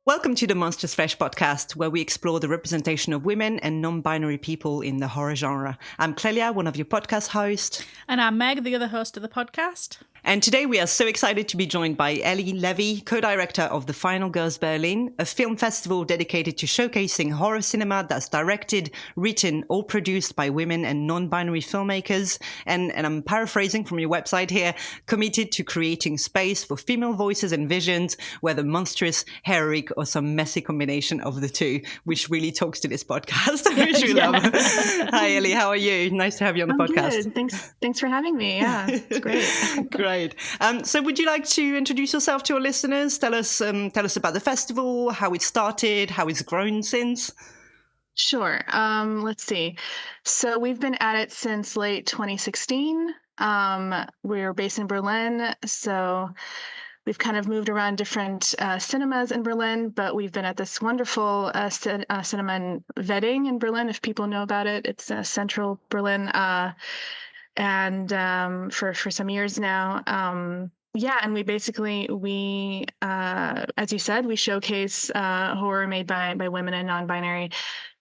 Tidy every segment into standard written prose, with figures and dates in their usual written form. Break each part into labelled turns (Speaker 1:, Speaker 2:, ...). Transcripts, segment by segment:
Speaker 1: Welcome to the Monsters Flesh podcast, where we explore the representation of women and non-binary people in the horror genre. I'm Clelia, one of your podcast hosts.
Speaker 2: And I'm Meg, the other host of the podcast.
Speaker 1: And today we are so excited to be joined by Eli Lewy, co-director of The Final Girls Berlin, a film festival dedicated to showcasing horror cinema that's directed, written, or produced by women and non-binary filmmakers. And I'm paraphrasing from your website here, committed to creating space for female voices and visions, whether monstrous, heroic, or some messy combination of the two, which really talks to this podcast, which we love. Hi, Eli. How are you? Nice to have you on the podcast.
Speaker 3: Good. Thanks for having me. Yeah, it's great.
Speaker 1: Great. So would you like to introduce yourself to our listeners? Tell us about the festival, how it started, how it's grown since.
Speaker 3: Sure. Let's see. So we've been at it since late 2016. We're based in Berlin, so we've kind of moved around different cinemas in Berlin, but we've been at this wonderful cinema in Wedding in Berlin, if people know about it. It's central Berlin. And for some years now. And we basically, as you said, we showcase horror made by women and non-binary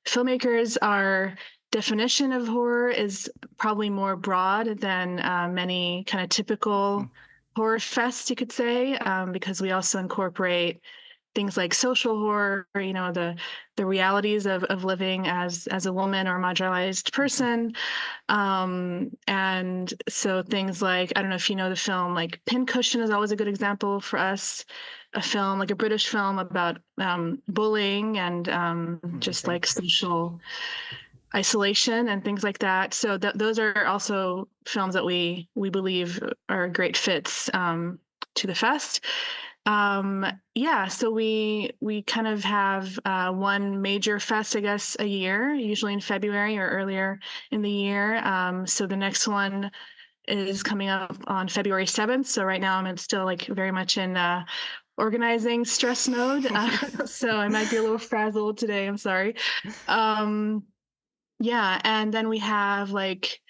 Speaker 3: filmmakers. Our definition of horror is probably more broad than many kind of typical horror fests, you could say, because we also incorporate things like social horror, the realities of living as a woman or marginalized person. And so things like, I don't know if you know the film, like Pincushion is always a good example for us, a film, like a British film about bullying and just like social isolation and things like that. So those are also films that we believe are great fits to the fest. So we kind of have one major fest, I guess, a year, usually in February or earlier in the year. So the next one is coming up on February 7th. So right now I'm still like very much in organizing stress mode. So I might be a little frazzled today. I'm sorry. And then we have like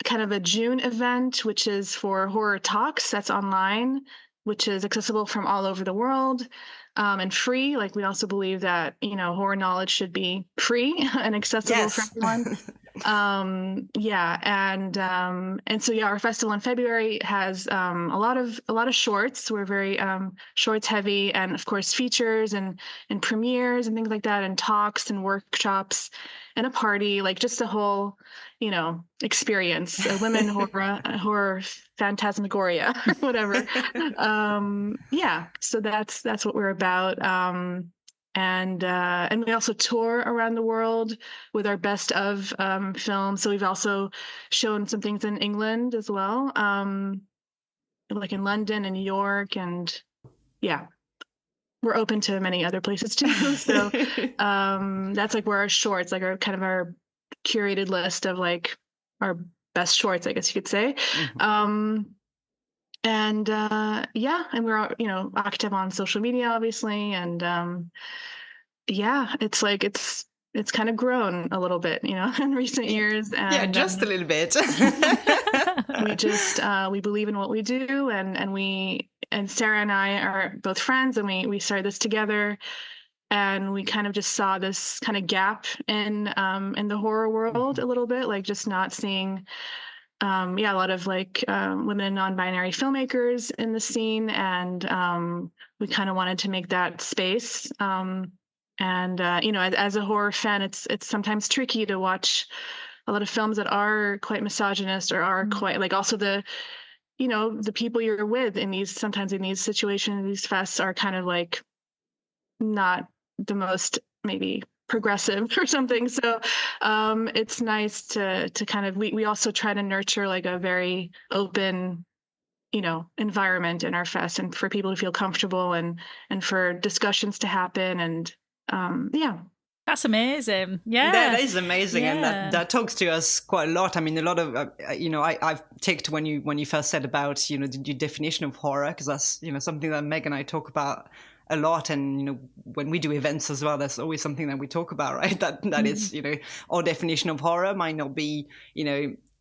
Speaker 3: kind of a June event, which is for horror talks. That's online, which is accessible from all over the world and free. Like we also believe that, horror knowledge should be free and accessible for everyone. Our festival in February has a lot of shorts. We're very shorts heavy, and of course features and premieres and things like that, and talks and workshops and a party, like just a whole experience, a women horror phantasmagoria, whatever. So that's what we're about. And we also tour around the world with our best of films. So we've also shown some things in England as well, like in London and New York, and we're open to many other places too. So that's like where our shorts, like our kind of our curated list of like our best shorts, I guess you could say. Mm-hmm. And we're active on social media, obviously, and it's like it's kind of grown a little bit, in recent years. And,
Speaker 1: just a little bit.
Speaker 3: we believe in what we do, and Sarah and I are both friends, and we started this together, and we kind of just saw this kind of gap in the horror world a little bit, like just not seeing a lot of like women and non-binary filmmakers in the scene, and we kind of wanted to make that space. As a horror fan, it's sometimes tricky to watch a lot of films that are quite misogynist or are quite like also the people you're with in these sometimes in these situations, these fests are kind of like not the most maybe progressive or something. So it's nice to kind of we also try to nurture like a very open environment in our fest and for people to feel comfortable and for discussions to happen and yeah.
Speaker 2: That's amazing. Yeah,
Speaker 1: that is amazing, and that talks to us quite a lot. I mean, a lot of I've ticked when you first said about the definition of horror, because that's something that Meg and I talk about a lot, and when we do events as well, that's always something that we talk about, right? That is our definition of horror might not be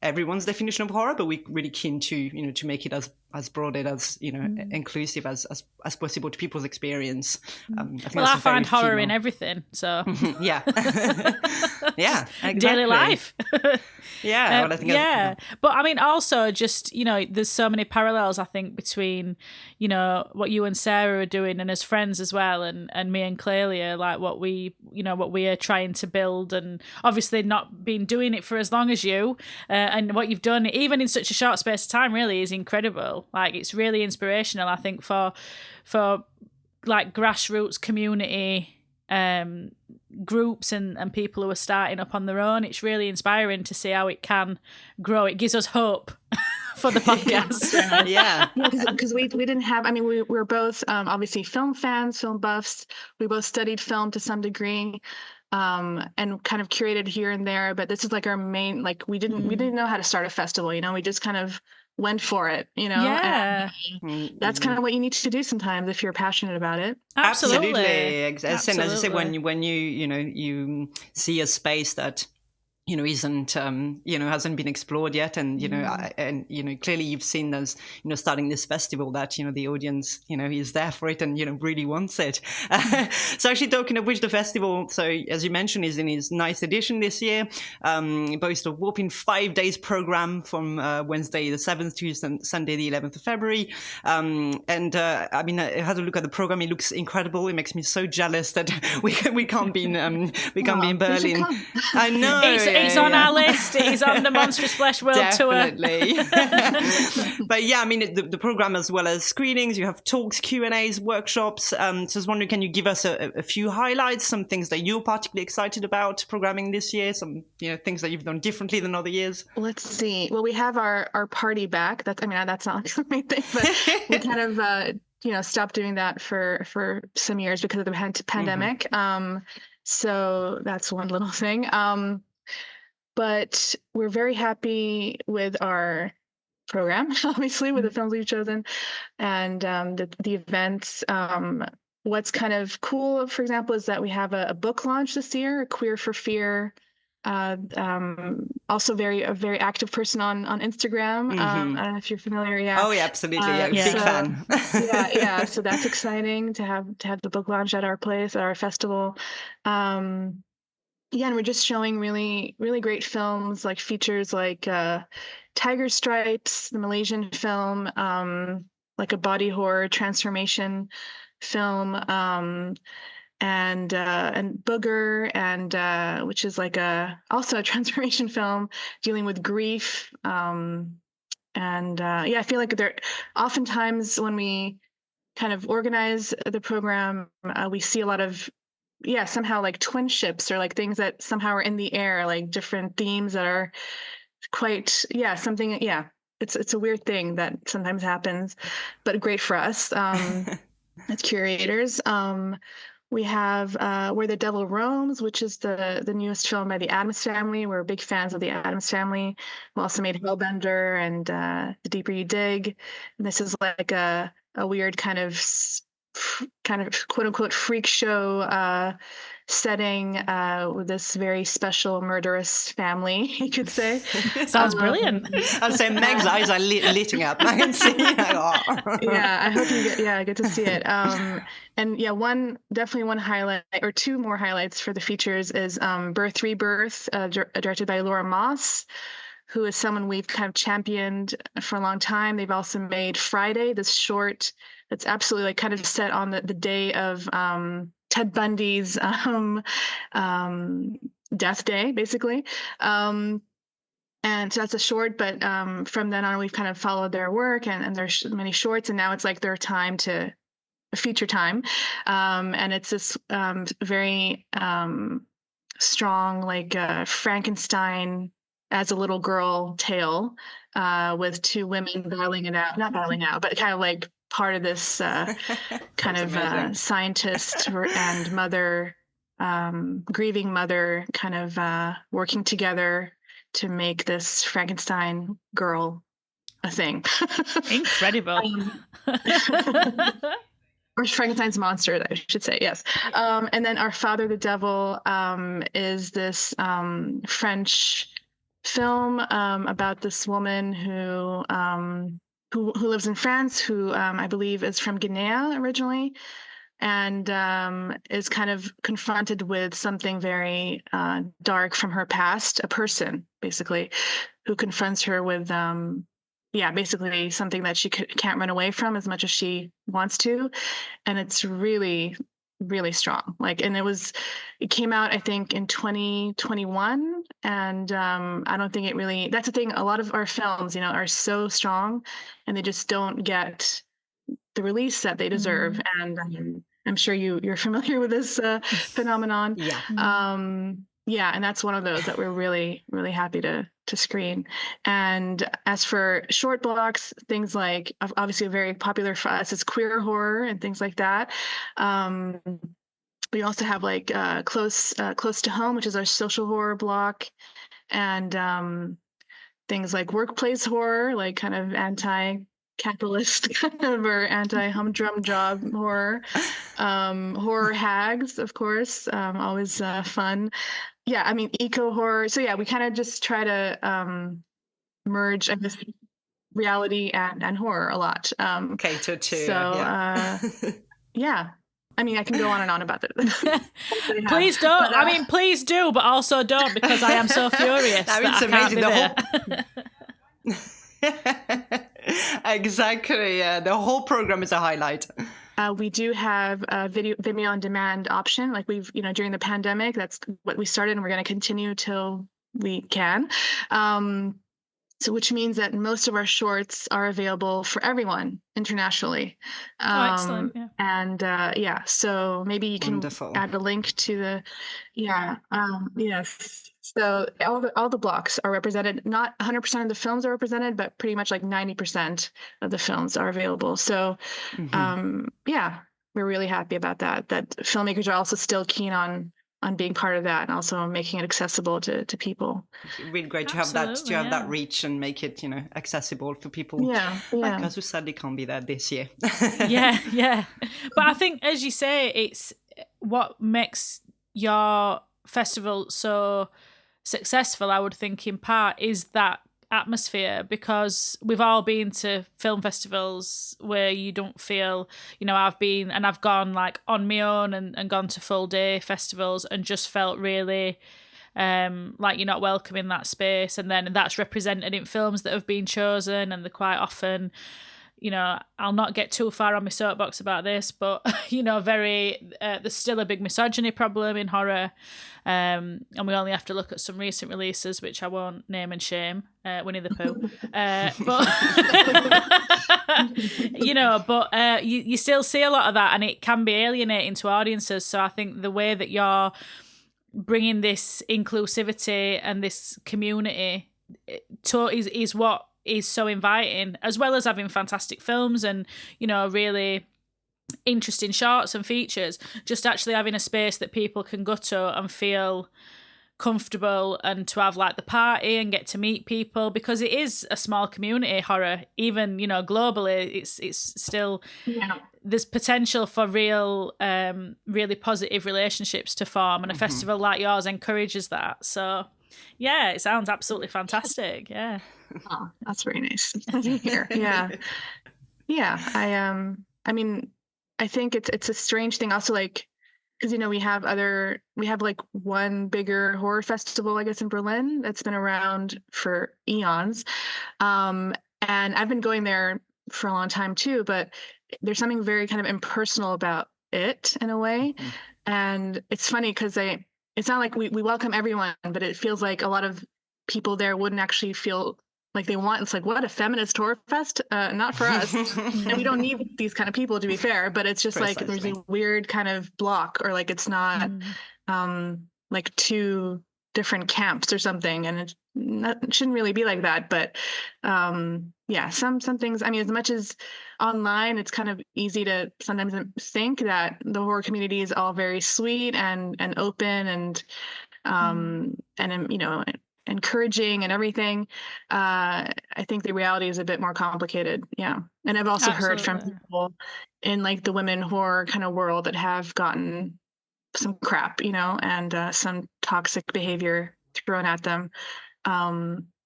Speaker 1: everyone's definition of horror, but we're really keen to to make it as broad and as inclusive as possible to people's experience.
Speaker 2: I find horror in everything, so
Speaker 1: yeah. Yeah, exactly.
Speaker 2: Daily life.
Speaker 1: Yeah, I think
Speaker 2: but I mean, also just there's so many parallels I think between what you and Sarah are doing, and as friends as well, and me and Clelia, like what we are trying to build, and obviously not been doing it for as long as you, and what you've done even in such a short space of time really is incredible. Like, it's really inspirational, I think, for like grassroots community groups and people who are starting up on their own. It's really inspiring to see how it can grow. It gives us hope for the podcast.
Speaker 1: Yeah,
Speaker 3: because we didn't have. I mean, we're both obviously film fans, film buffs. We both studied film to some degree. And kind of curated here and there, but this is like our main. Like we didn't know how to start a festival. We just kind of went for it.
Speaker 2: Yeah,
Speaker 3: and that's kind of what you need to do sometimes if you're passionate about it.
Speaker 2: Absolutely.
Speaker 1: As I say, when you see a space that isn't hasn't been explored yet, and clearly you've seen as starting this festival that the audience is there for it and really wants it. So actually, talking of which, the festival, so as you mentioned, is in its 9th edition this year. It boasts a whopping 5 days program from Wednesday the 7th to Sunday the 11th of February. I mean, I had a look at the program. It looks incredible. It makes me so jealous that we can't be in Berlin. I know.
Speaker 2: It's on our list. It's on the Monstrous Flesh World
Speaker 1: Definitely. Tour. But yeah, I mean, the program, as well as screenings, you have talks, Q&As, workshops. So I was wondering, can you give us a few highlights, some things that you're particularly excited about programming this year, some things that you've done differently than other years?
Speaker 3: Let's see. Well, we have our party back. That's not like the main thing, but we kind of stopped doing that for some years because of the pandemic. So that's one little thing. But we're very happy with our program, obviously, with the films we've chosen and the events. What's kind of cool, for example, is that we have a book launch this year, a Queer for Fear. Also a very active person on Instagram. I don't know if you're familiar. Yeah.
Speaker 1: Oh yeah, absolutely. Big fan.
Speaker 3: yeah. So that's exciting to have the book launch at our place, at our festival. Yeah, and we're just showing really, really great films, like features like Tiger Stripes, the Malaysian film, like a body horror transformation film, and Booger, and which is like also a transformation film dealing with grief. I feel like there oftentimes when we kind of organize the program, we see a lot of somehow like twin ships or like things that somehow are in the air, like different themes that are quite something. Yeah, it's a weird thing that sometimes happens, but great for us as curators. We have Where the Devil Roams, which is the newest film by the Addams Family. We're big fans of the Addams Family. We also made Hellbender and The Deeper You Dig. And this is like a weird kind of quote unquote freak show setting with this very special murderous family, you could say.
Speaker 2: Sounds brilliant.
Speaker 1: I'd say Meg's eyes are lighting up. I can see.
Speaker 3: Yeah, I hope you get to see it. And yeah, one highlight or two more highlights for the features is Birth Rebirth, directed by Laura Moss, who is someone we've kind of championed for a long time. They've also made Friday, this short that's absolutely like kind of set on the day of Ted Bundy's death day, basically. And so that's a short, but from then on, we've kind of followed their work, and there's many shorts, and now it's like their time to feature time. And it's this very strong, like Frankenstein as a little girl tale with two women not battling out, but kind of like part of this kind of scientist and mother, grieving mother, kind of working together to make this Frankenstein girl a thing.
Speaker 2: Incredible.
Speaker 3: Or Frankenstein's monster, I should say, yes. And then Our Father the Devil is this French film about this woman who lives in France, who I believe is from Guinea originally, and is kind of confronted with something very dark from her past, a person, basically, who confronts her with basically something that she can't run away from as much as she wants to. And it's really, really strong. And it came out, I think, in 2021. And I don't think that's the thing. A lot of our films, are so strong and they just don't get the release that they deserve. And I'm sure you're familiar with this phenomenon.
Speaker 1: Yeah.
Speaker 3: And that's one of those that we're really, really happy to screen. And as for short blocks, things like, obviously very popular for us is queer horror and things like that. We also have like Close to Home, which is our social horror block, and things like workplace horror, like kind of anti-capitalist kind of, or anti-humdrum job horror. Horror hags, of course, always fun. Yeah, I mean, eco horror. So yeah, we kind of just try to merge, I guess, reality and horror a lot.
Speaker 1: Cater to.
Speaker 3: So yeah. I mean, I can go on and on about that.
Speaker 2: Please don't. But, please do, but also don't, because I am so furious. It's amazing.
Speaker 1: Exactly. The whole program is a highlight.
Speaker 3: We do have a Vimeo on demand option. Like we've, during the pandemic, that's what we started, and we're going to continue till we can. So which means that most of our shorts are available for everyone internationally.
Speaker 2: Excellent. Yeah.
Speaker 3: And so maybe you can add a link to the, yes. So all the blocks are represented. Not 100% of the films are represented, but pretty much like 90% of the films are available. So, we're really happy about that. That filmmakers are also still keen on being part of that, and also making it accessible to people.
Speaker 1: Really great to have that reach and make it accessible for people. Like us who sadly can't be there this year.
Speaker 2: yeah. But I think, as you say, it's what makes your festival so successful, I would think, in part, is that atmosphere, because we've all been to film festivals where you don't feel, I've gone like on my own and gone to full day festivals and just felt really like you're not welcome in that space, and then that's represented in films that have been chosen, and they're quite often, I'll not get too far on my soapbox about this, but there's still a big misogyny problem in horror, and we only have to look at some recent releases, which I won't name and shame, Winnie the Pooh, but you still see a lot of that, and it can be alienating to audiences. So I think the way that you're bringing this inclusivity and this community is what is so inviting, as well as having fantastic films and really interesting shorts and features. Just actually having a space that people can go to and feel comfortable, and to have like the party and get to meet people, because it is a small community, horror, even globally. It's still there's potential for real really positive relationships to form, and a festival like yours encourages that. So yeah, it sounds absolutely fantastic. Yeah.
Speaker 3: Oh, that's very nice to hear. Yeah. I mean, I think it's a strange thing also, like, because we have like one bigger horror festival, I guess, in Berlin that's been around for eons, and I've been going there for a long time too, but there's something very kind of impersonal about it in a way. And it's funny because it's not like we welcome everyone, but it feels like a lot of people there wouldn't actually feel like they want. It's like, what, a feminist horror fest? Not for us. And we don't need these kind of people, to be fair, but it's just like there's a weird kind of block, or like it's not like two different camps or something, and it shouldn't really be like that. But yeah, some things, I mean, as much as online it's kind of easy to sometimes think that the horror community is all very sweet and open and you know, encouraging and everything. I think the reality is a bit more complicated. Yeah. And I've also heard from people in like the women horror kind of world that have gotten some crap, you know, and some toxic behavior thrown at them,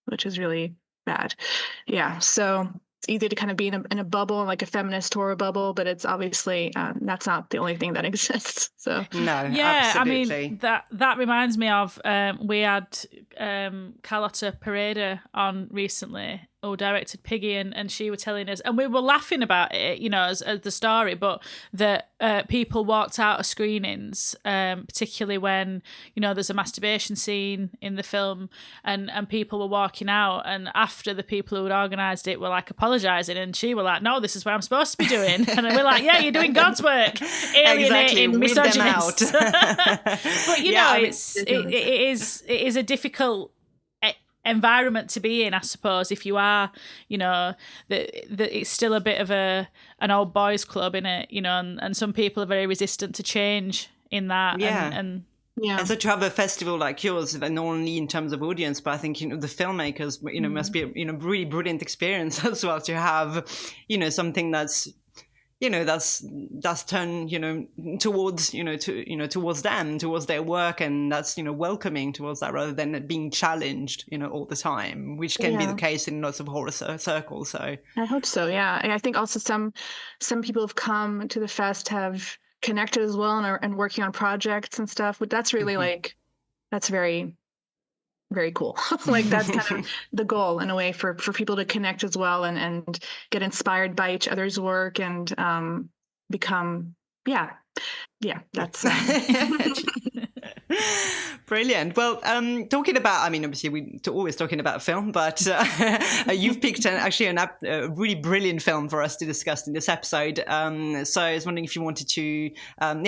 Speaker 3: which is really bad. Yeah. So it's easy to kind of be in a bubble, like a feminist horror bubble, but it's obviously that's not the only thing that exists. So
Speaker 1: no,
Speaker 2: yeah,
Speaker 1: absolutely.
Speaker 2: I mean that reminds me of we had Carlotta Pereda on recently, who directed Piggy, and she was telling us, and we were laughing about it, you know, as the story, but that people walked out of screenings, particularly when, you know, there's a masturbation scene in the film, and people were walking out, and after the people who had organised it were like apologising, and she were like, no, this is what I'm supposed to be doing. And we're like, yeah, you're doing God's work, alienating misogynists. But you know, it is a difficult environment to be in, I suppose, if you are, you know, that it's still a bit of an old boys club in it, you know, and some people are very resistant to change in that.
Speaker 1: Yeah.
Speaker 2: And
Speaker 1: yeah. And so to have a festival like yours, and not only in terms of audience, but I think, you know, the filmmakers, you know, must be a, you know, really brilliant experience as well to have, you know, something that's, you know, that's turned, you know, towards, you know, towards them, towards their work, and that's, you know, welcoming towards that rather than being challenged, you know, all the time, which can be the case in lots of horror circles. So I
Speaker 3: hope so. Yeah, and I think also some people have come to the fest, have connected as well, and working on projects and stuff. But that's really like, that's very, very cool. Like that's kind of the goal in a way, for people to connect as well, and get inspired by each other's work, and become that's
Speaker 1: brilliant. Well, talking about, I mean, obviously we're always talking about film, but you've picked a really brilliant film for us to discuss in this episode. So I was wondering if you wanted to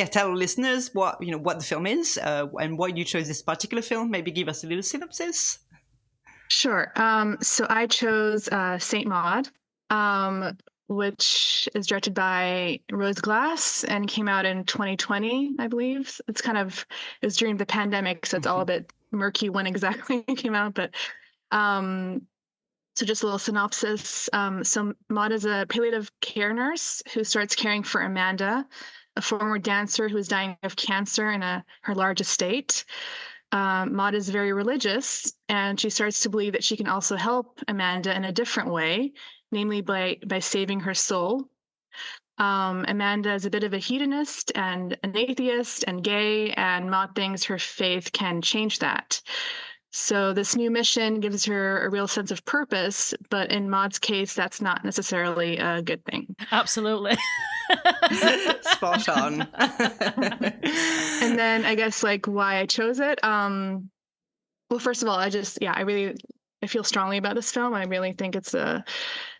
Speaker 1: tell listeners what the film is, and why you chose this particular film. Maybe give us a little synopsis.
Speaker 3: Sure. So I chose Saint Maud, which is directed by Rose Glass and came out in 2020, I believe. It was during the pandemic, so it's all a bit murky when exactly it came out. But so just a little synopsis. So Maud is a palliative care nurse who starts caring for Amanda, a former dancer who is dying of cancer in her large estate. Maud is very religious, and she starts to believe that she can also help Amanda in a different way, namely by saving her soul. Amanda is a bit of a hedonist and an atheist and gay, and Maud thinks her faith can change that. So this new mission gives her a real sense of purpose, but in Maud's case, that's not necessarily a good thing.
Speaker 2: Absolutely.
Speaker 1: Spot on.
Speaker 3: And then I guess like why I chose it. Well, first of all, I feel strongly about this film. I really think it's a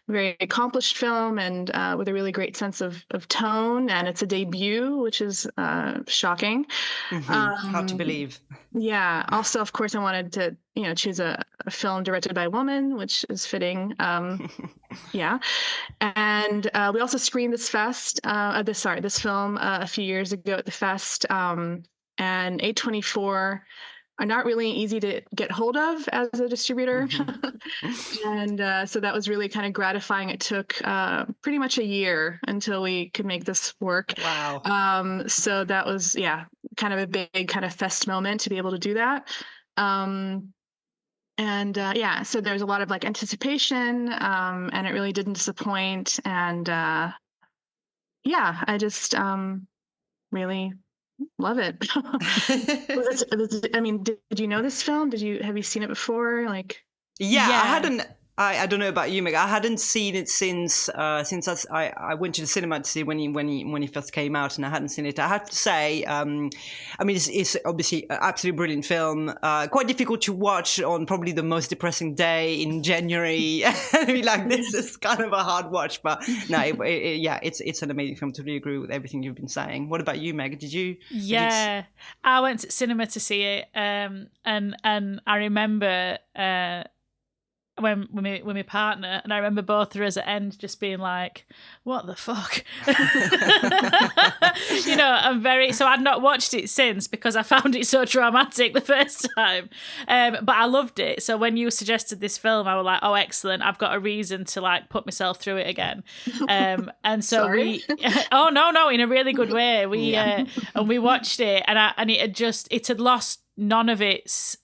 Speaker 3: very accomplished film, and with a really great sense of tone, and it's a debut, which is shocking.
Speaker 1: Hard to believe.
Speaker 3: Yeah. Also, of course, I wanted to choose a film directed by a woman, which is fitting. Yeah. And we also screened this film a few years ago at the fest, and A24 are not really easy to get hold of as a distributor. And so that was really kind of gratifying. It took pretty much a year until we could make this work.
Speaker 1: Wow.
Speaker 3: So that was, kind of a big kind of fest moment to be able to do that. So there's a lot of like anticipation, and it really didn't disappoint. And I just really love it. I mean, did you know this film? Have you seen it before? Like,
Speaker 1: I I don't know about you, Meg. I hadn't seen it since I went to the cinema to see when he first came out, and I hadn't seen it. I have to say, I mean, it's obviously an absolutely brilliant film. Quite difficult to watch on probably the most depressing day in January. I mean, like, this is kind of a hard watch, but no, it's an amazing film. Totally agree with everything you've been saying. What about you, Meg? Did you?
Speaker 2: Yeah, I went to cinema to see it, and I remember. When with my partner, and I remember both of us at end just being like, what the fuck? You know, so I'd not watched it since because I found it so traumatic the first time. But I loved it. So when you suggested this film, I was like, oh, excellent. I've got a reason to like put myself through it again. And so oh, no, in a really good way. And we watched it, and it had lost none of its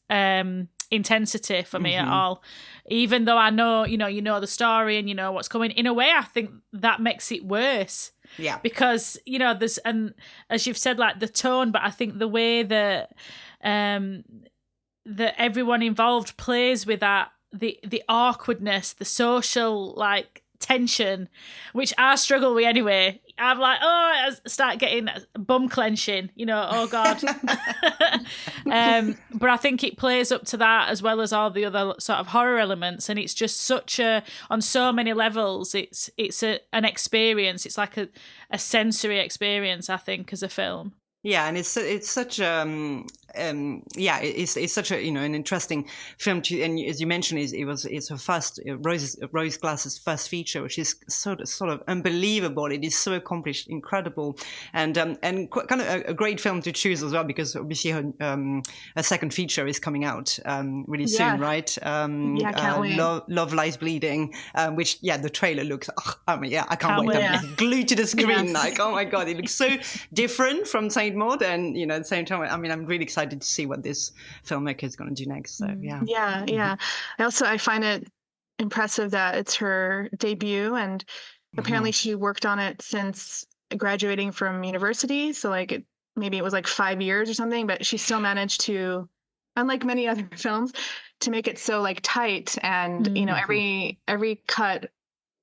Speaker 2: intensity for me at all. Even though I know, you know the story and you know what's coming. In a way, I think that makes it worse.
Speaker 1: Yeah.
Speaker 2: Because, you know, there's, and as you've said, like the tone, but I think the way that that everyone involved plays with that, the awkwardness, the social like tension, which I struggle with anyway. I'm like, I start getting bum clenching, you know, oh God. But I think it plays up to that as well as all the other sort of horror elements. And it's just on so many levels, it's an experience. It's like a sensory experience, I think, as a film.
Speaker 1: Yeah, and it's such it's such a an interesting film to, and as you mentioned, it's her first Rose Glass's first feature, which is sort of unbelievable. It is so accomplished, incredible, and kind of a great film to choose as well, because obviously her second feature is coming out really soon, right?
Speaker 3: Can't wait.
Speaker 1: Love Lies Bleeding, which the trailer looks. I can't wait. I'm just glued to the screen, like, oh my God, it looks so different from Saint Maud, and at the same time, I mean, I'm really excited to see what this filmmaker is going to do next. So
Speaker 3: I find it impressive that it's her debut, and apparently she worked on it since graduating from university, so like maybe it was like 5 years or something, but she still managed to, unlike many other films, to make it so like tight, and every cut,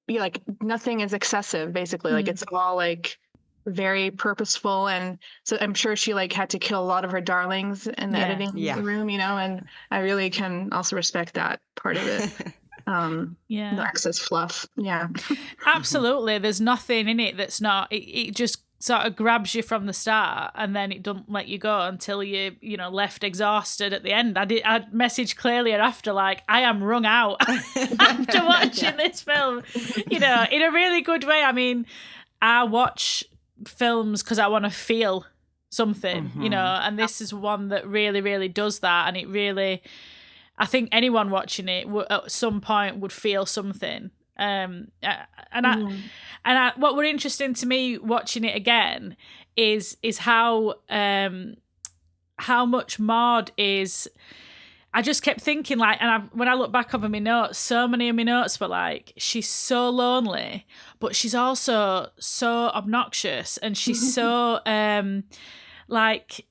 Speaker 3: like nothing is excessive basically. Like it's all like very purposeful, and so I'm sure she like had to kill a lot of her darlings in the editing room, and I really can also respect that part of it. The excess fluff.
Speaker 2: Absolutely. There's nothing in it that's not, it just sort of grabs you from the start, and then it doesn't let you go until you left exhausted at the end. I messaged Clelia after, like, I am wrung out after watching this film, in a really good way. I mean, I watch films because I want to feel something, and this is one that really, really does that. And it really, I think anyone watching it at some point would feel something. What were interesting to me watching it again is how much Maud is. I just kept thinking, like, and when I look back over my notes, so many of my notes were like, she's so lonely, but she's also so obnoxious, and she's so like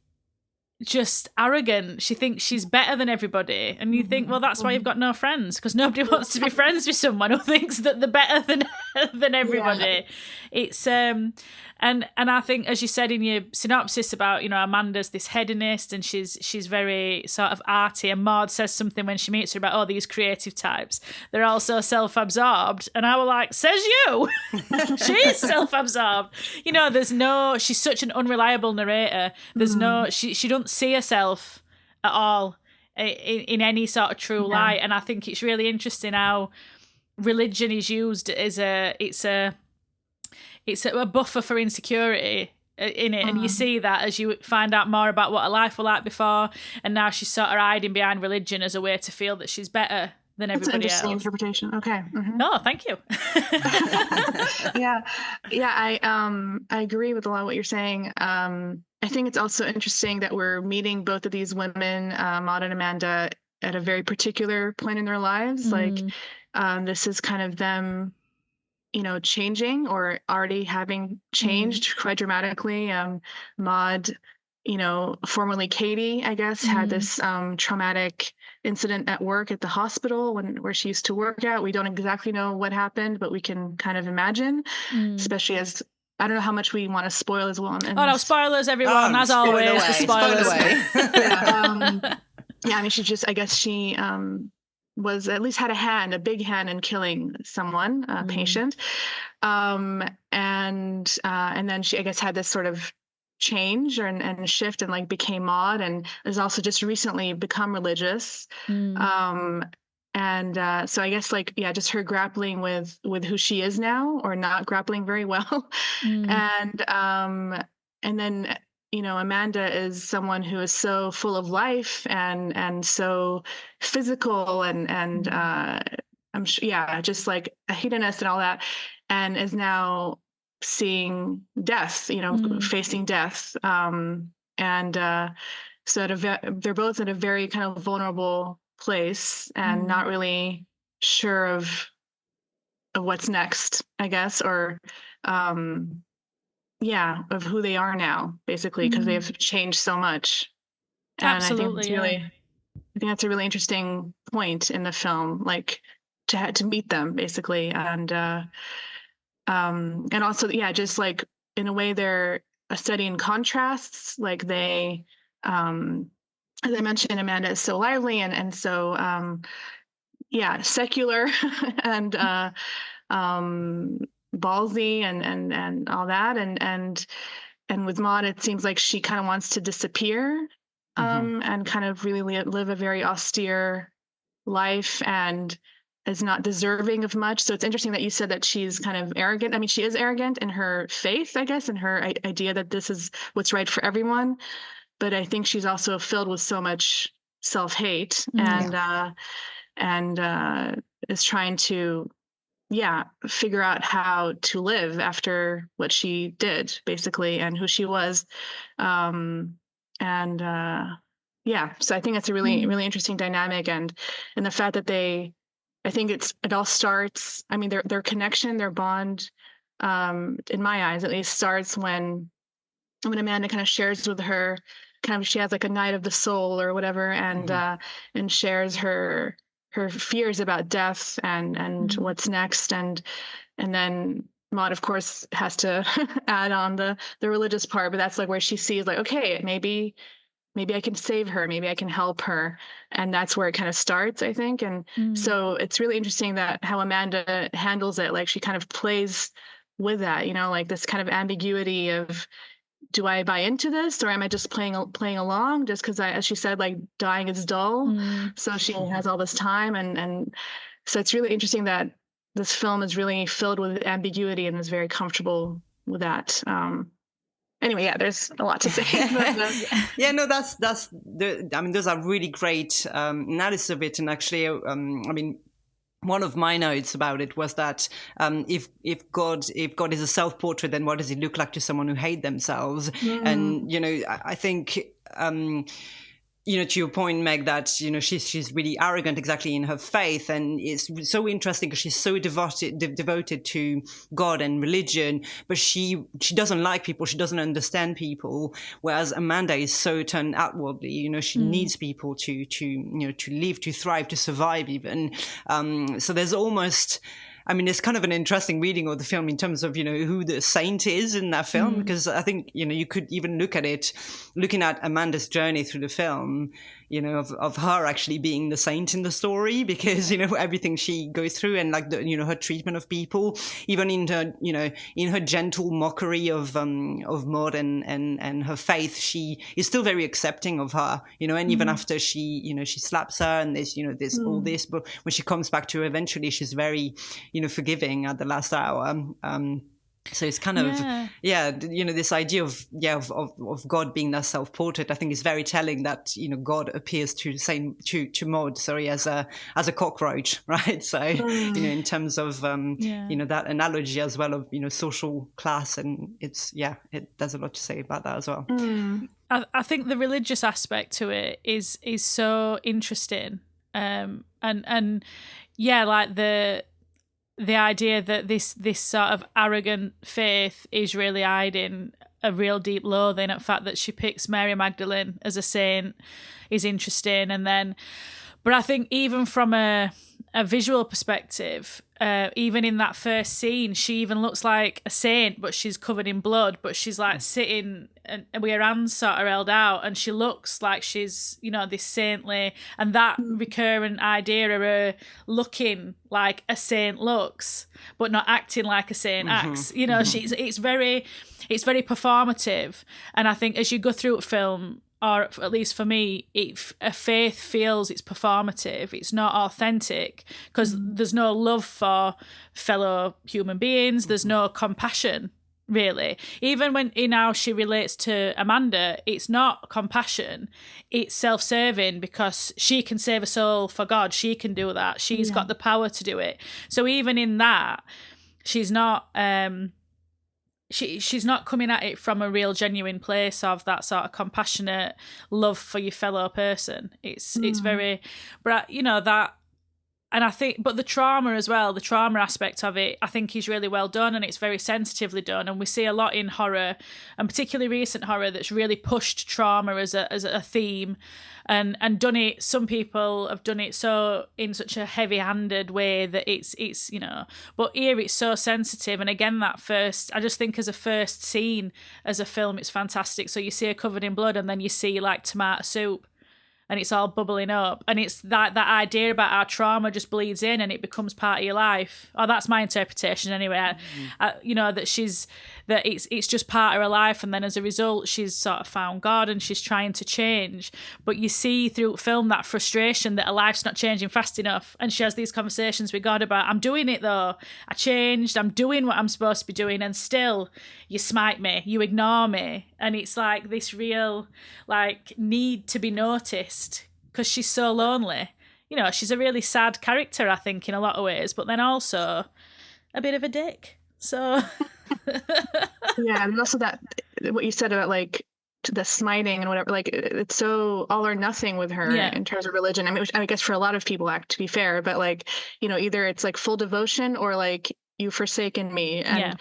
Speaker 2: just arrogant. She thinks she's better than everybody, and you think, well, that's why you've got no friends, because nobody wants to be friends with someone who thinks that they're better than everybody. It's and I think, as you said in your synopsis about, Amanda's this hedonist, and she's very sort of arty, and Maud says something when she meets her about, these creative types, they're all so self-absorbed, and I was like, says you. She is self-absorbed. She's such an unreliable narrator. There's she don't see herself at all in any sort of true light, and I think it's really interesting how religion is used as it's a buffer for insecurity in it, and you see that as you find out more about what her life was like before, and now she's sort of hiding behind religion as a way to feel that she's better than everybody else.
Speaker 3: That's an interesting interpretation. Okay.
Speaker 2: No, thank you.
Speaker 3: I agree with a lot of what you're saying. I think it's also interesting that we're meeting both of these women, Maud and Amanda, at a very particular point in their lives. Like, this is kind of them, changing or already having changed quite dramatically. Maud formerly Katie, I guess, had this traumatic incident at work at the hospital where she used to work at. We don't exactly know what happened, but we can kind of imagine, especially as I don't know how much we want to spoil as well.
Speaker 2: Oh no, spoilers, everyone, as always, the spoilers.
Speaker 3: Yeah, I mean, I guess she was at least had a big hand in killing someone, a patient. And then she, I guess, had this sort of change and shift and like became Maud, and has also just recently become religious. So I guess just her grappling with who she is now, or not grappling very well. And then Amanda is someone who is so full of life and so physical and I'm sure, just like a hedonist and all that, and is now seeing death, facing death. So they're both in a very kind of vulnerable place and not really sure of what's next, I guess, or of who they are now, basically, because they've changed so much. And
Speaker 2: Absolutely,
Speaker 3: I think that's a really interesting point in the film, like to meet them, basically, and also, just like in a way they're studying contrasts. Like they, as I mentioned, Amanda is so lively and so secular and ballsy and all that, and with Maud, it seems like she kind of wants to disappear and kind of really live a very austere life and is not deserving of much. So it's interesting that you said that she's kind of arrogant. I mean, she is arrogant in her faith, I guess, and her idea that this is what's right for everyone. But I think she's also filled with so much self-hate and is trying to figure out how to live after what she did, basically, and who she was. So I think it's a really, really interesting dynamic, and the fact that I think it all starts, I mean, their connection, their bond, in my eyes, at least, starts when Amanda kind of shares with her, she has like a night of the soul or whatever, and shares her fears about death and what's next, and then Maud, of course, has to add on the religious part, but that's like where she sees like, okay, maybe I can save her, maybe I can help her, and that's where it kind of starts, I think. And so it's really interesting that how Amanda handles it. Like she kind of plays with that, like this kind of ambiguity of, do I buy into this, or am I just playing along just because as she said, like dying is dull. So she has all this time. And so it's really interesting that this film is really filled with ambiguity and is very comfortable with that. Anyway, there's a lot to say.
Speaker 1: Those are really great analysis of it. And actually, one of my notes about it was that if God is a self-portrait, then what does it look like to someone who hates themselves? And I think to your point, Meg, that she's really arrogant, exactly, in her faith, and it's so interesting because she's so devoted to God and religion, but she doesn't like people, she doesn't understand people. Whereas Amanda is so turned outwardly. She needs people to live, to thrive, to survive, even. So there's almost. It's kind of an interesting reading of the film in terms of, who the saint is in that film, because I think, you could even look at it, looking at Amanda's journey through the film, of her actually being the saint in the story, because, everything she goes through and like her treatment of people, even in her, in her gentle mockery of Maud and her faith, she is still very accepting of her, and even after she, she slaps her and there's all this, but when she comes back to her eventually, she's very, forgiving at the last hour. So it's kind of, this idea of God being that self-portrait, I think is very telling that, God appears to Maud, as a cockroach, right? So, in terms of, that analogy as well of, social class, and there's a lot to say about that as well.
Speaker 2: I think the religious aspect to it is so interesting. Like the idea that this sort of arrogant faith is really hiding a real deep loathing at the fact that she picks Mary Magdalene as a saint is interesting. And then, but I think even from a visual perspective, even in that first scene, she even looks like a saint, but she's covered in blood, but she's like sitting and with her hands sort of held out, and she looks like she's, you know, this saintly, and that recurrent idea of her looking like a saint looks, but not acting like a saint acts. You know, it's very performative. And I think as you go through a film, or at least for me, a faith feels it's performative. It's not authentic because there's no love for fellow human beings. There's no compassion, really. Even when in how she relates to Amanda, it's not compassion. It's self-serving because she can save a soul for God. She can do that. She's got the power to do it. So even in that, she's not... She's not coming at it from a real genuine place of that sort of compassionate love for your fellow person. It's very, but you know that, and I think, but the trauma as well, the trauma aspect of it, I think is really well done, and it's very sensitively done. And we see a lot in horror, and particularly recent horror, that's really pushed trauma as a theme, and done it. Some people have done it so in such a heavy-handed way that it's you know. But here it's so sensitive, and again I just think as a first scene as a film, it's fantastic. So you see her covered in blood, and then you see like tomato soup, and it's all bubbling up, and it's that idea about our trauma just bleeds in and it becomes part of your life. Oh, that's my interpretation anyway. You know, that it's just part of her life, and then as a result she's sort of found God and she's trying to change. But you see through film that frustration that her life's not changing fast enough, and she has these conversations with God about, I'm doing it though, I changed, I'm doing what I'm supposed to be doing, and still you smite me, you ignore me. And it's like this real like need to be noticed because she's so lonely. You know, she's a really sad character, I think, in a lot of ways, but then also a bit of a dick. So
Speaker 3: yeah, and also that what you said about like the smiting and whatever, like it's so all or nothing with her in terms of religion. I mean, which I guess for a lot of people, to be fair, but like, you know, either it's like full devotion or like you've forsaken me, and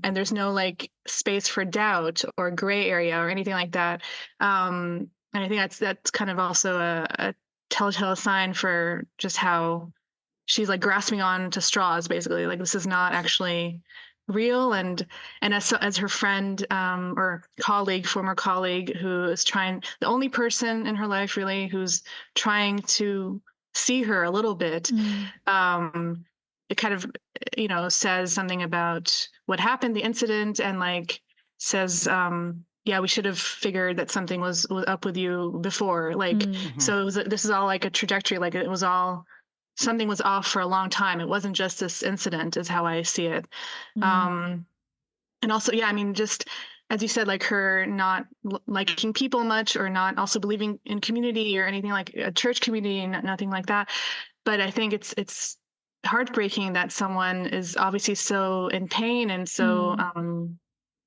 Speaker 3: and there's no like space for doubt or gray area or anything like that. And I think that's kind of also a telltale sign for just how she's like grasping on to straws, basically. Like this is not actually real. And as her friend or colleague, former colleague, who is trying, the only person in her life really who's trying to see her a little bit, it kind of, you know, says something about what happened, the incident, and like says, yeah, we should have figured that something was up with you before. Like, so this is all like a trajectory. Like it was all, something was off for a long time. It wasn't just this incident, is how I see it. And also, yeah, I mean, just as you said, like her not liking people much, or not also believing in community or anything like a church community, nothing like that. But I think it's heartbreaking that someone is obviously so in pain and so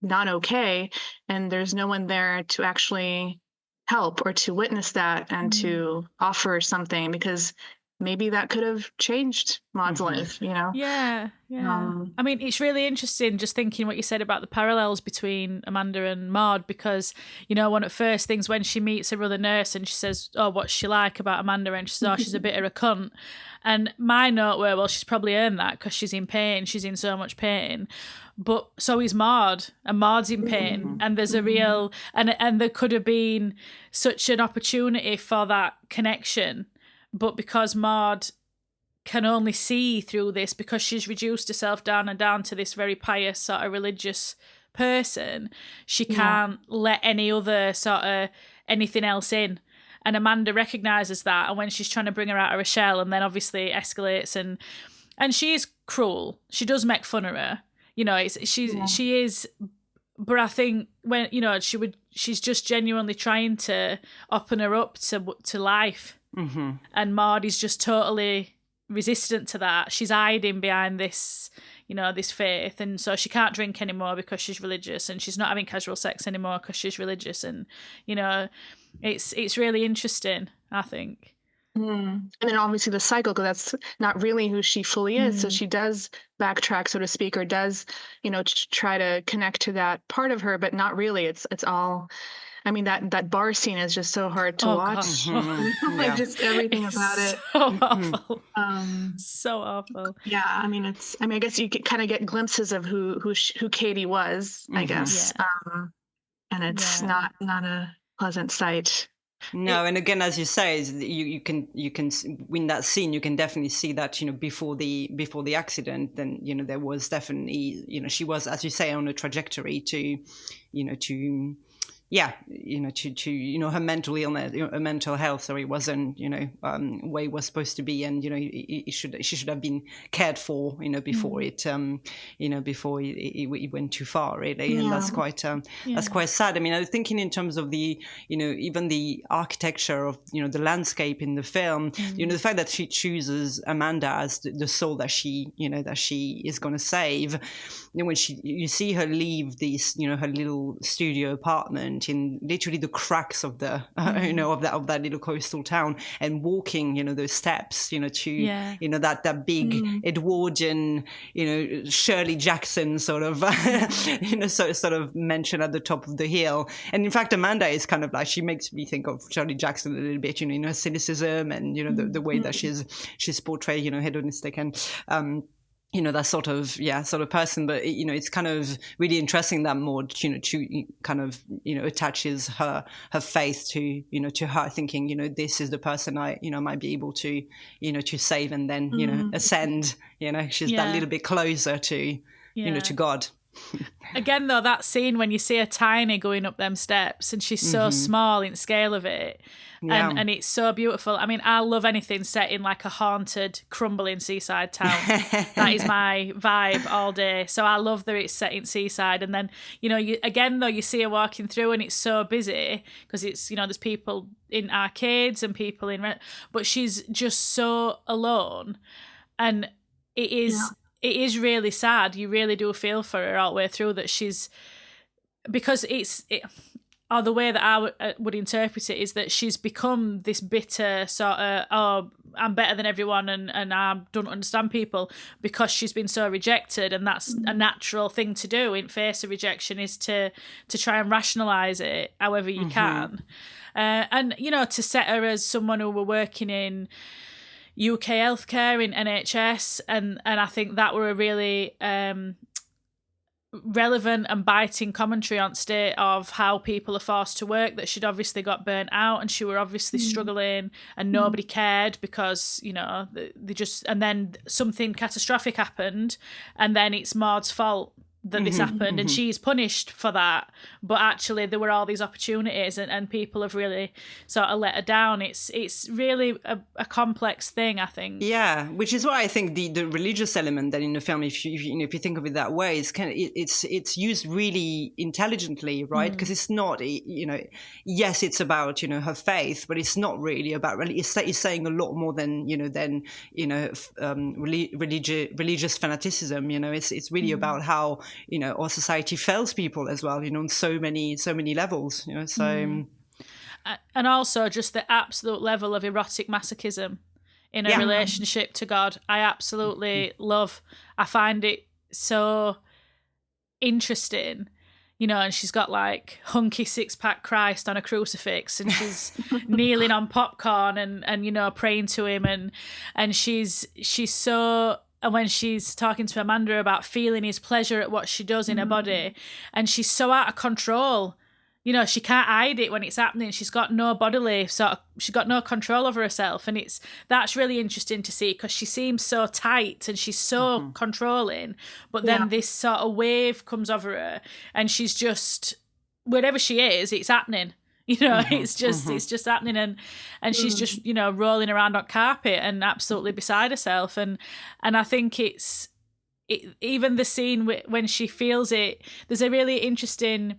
Speaker 3: not okay, and there's no one there to actually help or to witness that and to offer something, because maybe that could have changed Maud's life, you know?
Speaker 2: Yeah. I mean, it's really interesting just thinking what you said about the parallels between Amanda and Maud, because, you know, one of the first things when she meets her other nurse and she says, oh, what's she like about Amanda? And she says, oh, she's a bit of a cunt. And my note were, well, she's probably earned that because she's in pain. She's in so much pain. But so is Maud, and Maud's in pain. And there's a real, and there could have been such an opportunity for that connection. But because Maud can only see through this, because she's reduced herself down and down to this very pious sort of religious person, she can't let any other sort of anything else in. And Amanda recognises that, and when she's trying to bring her out of her shell, and then obviously it escalates, and she is cruel. She does make fun of her. You know, she is, but I think when, you know, she's just genuinely trying to open her up to life. And Maud is just totally resistant to that. She's hiding behind this, you know, this faith, and so she can't drink anymore because she's religious, and she's not having casual sex anymore because she's religious. And, you know, it's really interesting, I think.
Speaker 3: And then obviously the cycle, because that's not really who she fully is. So she does backtrack, so to speak, or does, try to connect to that part of her, but not really. It's all. I mean, that bar scene is just so hard to watch. Like just everything about it.
Speaker 2: So awful.
Speaker 3: So
Speaker 2: awful.
Speaker 3: Yeah, I mean, I guess you kind of get glimpses of who Katie was, I guess. Yeah. And it's not a pleasant sight.
Speaker 1: No, and again, as you say, you can in that scene you can definitely see that before the accident, then there was definitely she was, as you say, on a trajectory to her mental illness, her mental health. So it wasn't, where it was supposed to be, and she should have been cared for, before it went too far, really. And that's quite sad. I mean, I was thinking in terms of the, even the architecture of, the landscape in the film, the fact that she chooses Amanda as the soul that she is going to save. When you see her leave this, her little studio apartment in literally the cracks of the, of that little coastal town, and walking, those steps, to, that big Edwardian, Shirley Jackson sort of, sort of mention at the top of the hill. And in fact, Amanda is kind of like, she makes me think of Shirley Jackson a little bit, in her cynicism and, the way that she's portrayed, hedonistic and, that sort of person. But it's kind of really interesting that Maud kind of attaches her faith to to her, thinking this is the person I might be able to to save, and then ascend. She's that little bit closer to to God.
Speaker 2: Again, though, that scene when you see her tiny going up them steps, and she's so small in scale of it, and it's so beautiful. I mean, I love anything set in like a haunted, crumbling seaside town. That is my vibe all day. So I love that it's set in seaside. And then, you see her walking through, and it's so busy because it's, there's people in arcades and people in, but she's just so alone, and it is. Yeah. It is really sad. You really do feel for her all the way through, that she's, because or the way that I would interpret it is that she's become this bitter sort of, I'm better than everyone and I don't understand people, because she's been so rejected, and that's a natural thing to do in face of rejection, is to try and rationalise it however you can. And, to set her as someone who were working in UK healthcare, in NHS, and I think that were a really relevant and biting commentary on state of how people are forced to work, that she'd obviously got burnt out and she were obviously struggling, and nobody cared because they just, and then something catastrophic happened, and then it's Maud's fault that this happened, and she's punished for that, but actually there were all these opportunities, and people have really sort of let her down. It's really a complex thing, I think.
Speaker 1: Yeah, which is why I think the religious element that in the film, if you think of it that way, is kind of, it's used really intelligently, right? Because it's not, yes, it's about her faith, but it's not really about, it's saying a lot more than religious fanaticism. It's really about how our society fails people as well, on so many levels, so.
Speaker 2: And also just the absolute level of erotic masochism in a relationship to God, I absolutely love. I find it so interesting, and she's got like hunky 6-pack Christ on a crucifix, and she's kneeling on popcorn and praying to him, and she's so. And when she's talking to Amanda about feeling his pleasure at what she does in her body, and she's so out of control, she can't hide it when it's happening. She's got no bodily she's got no control over herself, and that's really interesting to see, because she seems so tight and she's so controlling, but then this sort of wave comes over her, and she's just, wherever she is, it's happening. It's just happening, and she's just rolling around on carpet and absolutely beside herself, and I think even the scene when she feels it. There's a really interesting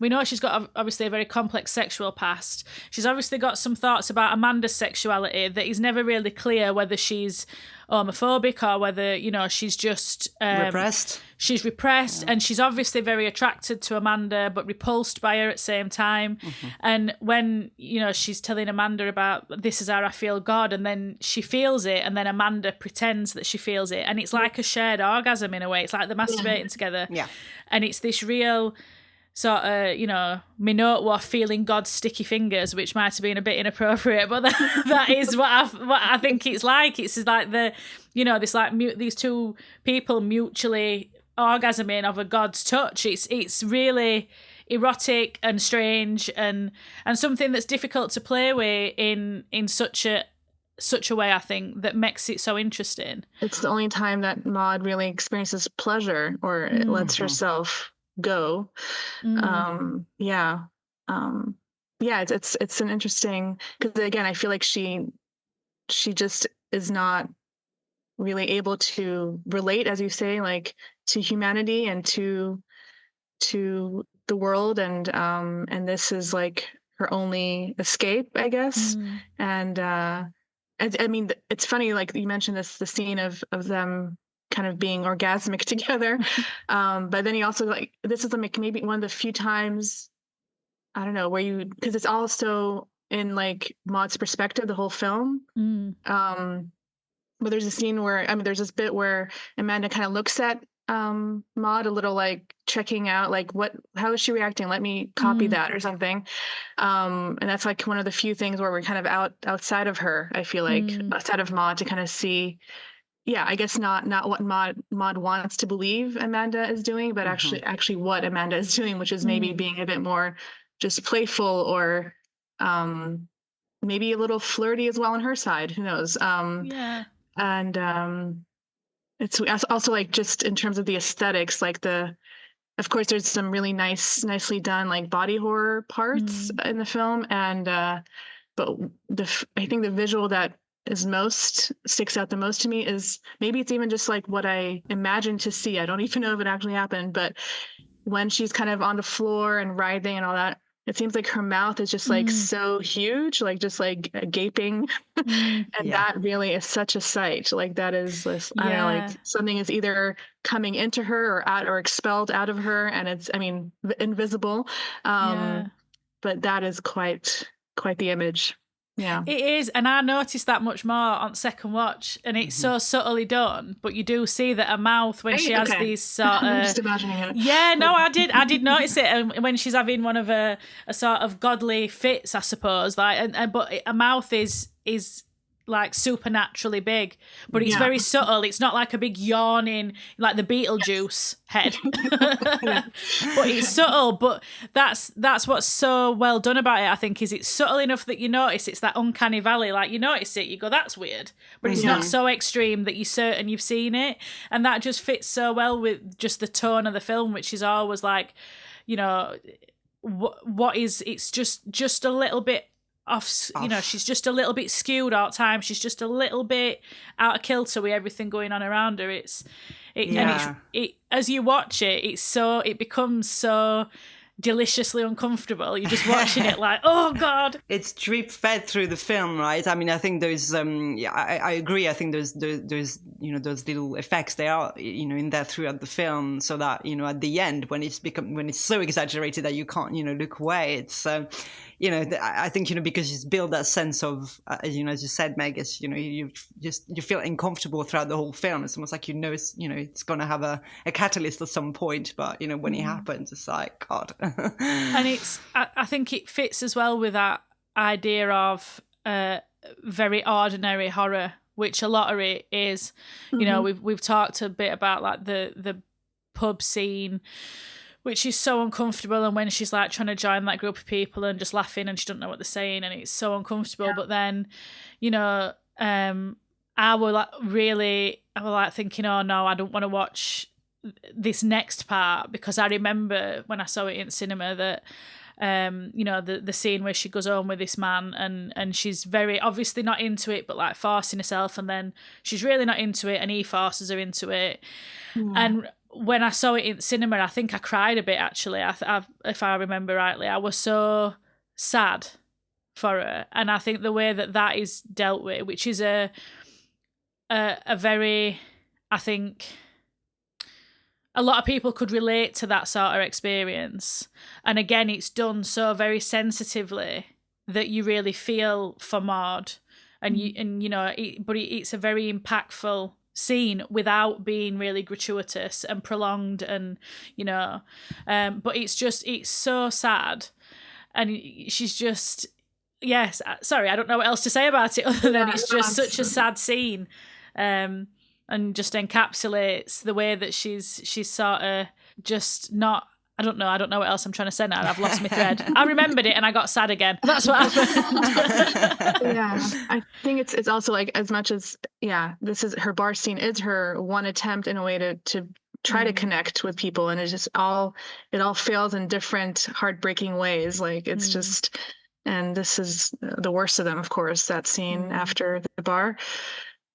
Speaker 2: we know she's got obviously a very complex sexual past. She's obviously got some thoughts about Amanda's sexuality that is never really clear whether she's homophobic or whether, you know, she's just
Speaker 1: repressed.
Speaker 2: She's repressed, and she's obviously very attracted to Amanda but repulsed by her at the same time. And when, you know, she's telling Amanda about this is how I feel God, and then she feels it, and then Amanda pretends that she feels it, and it's like a shared orgasm in a way. It's like they're masturbating together.
Speaker 1: Yeah.
Speaker 2: And it's this real sort of, you know, Minotaur feeling God's sticky fingers, which might have been a bit inappropriate, but that is what I think it's like. It's like you know, this like these two people mutually orgasming of a God's touch. It's really erotic and strange and something that's difficult to play with in such a way, I think, that makes it so interesting. It's
Speaker 3: the only time that Maud really experiences pleasure or lets herself go. It's an interesting, because again, I feel like she just is not really able to relate, as you say, like to humanity and to the world, and this is like her only escape, I guess. And I mean, it's funny, like you mentioned the scene of them kind of being orgasmic together. But then he also, like, this is like maybe one of the few times, I don't know, where because it's also in like Maud's perspective, the whole film. But there's a scene where, I mean, there's this bit where Amanda kind of looks at Maud a little, like checking out, like, how is she reacting? Let me copy that or something. And that's like one of the few things where we're kind of outside of her, I feel like, outside of Maud, to kind of see, I guess not what Maud wants to believe Amanda is doing, but actually what Amanda is doing, which is maybe being a bit more just playful, or maybe a little flirty as well on her side. Who knows? And it's also like, just in terms of the aesthetics, like of course there's some really nicely done like body horror parts in the film, and but I think the visual that sticks out the most to me is, maybe it's even just like what I imagined to see. I don't even know if it actually happened, but when she's kind of on the floor and writhing and all that, it seems like her mouth is just like so huge, like just like gaping. And that really is such a sight. Like that is, I don't know, like something is either coming into her or expelled out of her, and it's, I mean, invisible. But that is quite the image. Yeah,
Speaker 2: it is, and I noticed that much more on second watch, and it's so subtly done. But you do see that her mouth, when she has these sort of,
Speaker 3: I'm just imagining it.
Speaker 2: Yeah, no, I did notice it, and when she's having one of a sort of godly fits, I suppose. Like, but her mouth is like supernaturally big, but it's very subtle. It's not like a big yawning, like the Beetlejuice head. But it's subtle. But that's what's so well done about it, I think, is it's subtle enough that you notice. It's that uncanny valley. Like, you notice it, you go, that's weird. But it's not so extreme that you're certain you've seen it. And that just fits so well with just the tone of the film, which is always like, you know, what is, it's just a little bit off, you know, she's just a little bit skewed all the time. She's just a little bit out of kilter with everything going on around her. And it as you watch it, it becomes so deliciously uncomfortable. You're just watching it like, oh God.
Speaker 1: It's drip fed through the film, right? I mean, I think those I agree. I think those you know, those little effects, they are, you know, in there throughout the film, so that, you know, at the end, when it's so exaggerated that you can't, you know, look away, it's you know, I think, you know, because it's built that sense of, you know, as you said, Meg, it's, you know, you feel uncomfortable throughout the whole film. It's almost like, you know, it's going to have a catalyst at some point, but, you know, when it happens, it's like, God.
Speaker 2: And I think it fits as well with that idea of very ordinary horror, which a lot of it is. You know, we've talked a bit about like the pub scene, which is so uncomfortable, and when she's like trying to join that group of people and just laughing and she doesn't know what they're saying, and it's so uncomfortable. But then, you know, I was like thinking, oh no, I don't want to watch this next part, because I remember when I saw it in cinema that you know, the scene where she goes home with this man, and she's very obviously not into it, but like forcing herself, and then she's really not into it and he forces her into it. And when I saw it in cinema, I think I cried a bit, actually. If I remember rightly, I was so sad for her. And I think the way that is dealt with, which is a very, I think a lot of people could relate to that sort of experience. And again, it's done so very sensitively that you really feel for Maud. And it's a very impactful scene without being really gratuitous and prolonged, and but it's so sad, and she's just, yes, sorry, I don't know what else to say about it other than it's just such a sad scene, and just encapsulates the way that she's sort of just not. I don't know what else I'm trying to say now. I've lost my thread. I remembered it and I got sad again. That's what happened.
Speaker 3: Yeah, I think it's also like, as much as, this is her bar scene is her one attempt in a way to try to connect with people, and it all fails in different heartbreaking ways. Like it's just, and this is the worst of them, of course, that scene after the bar.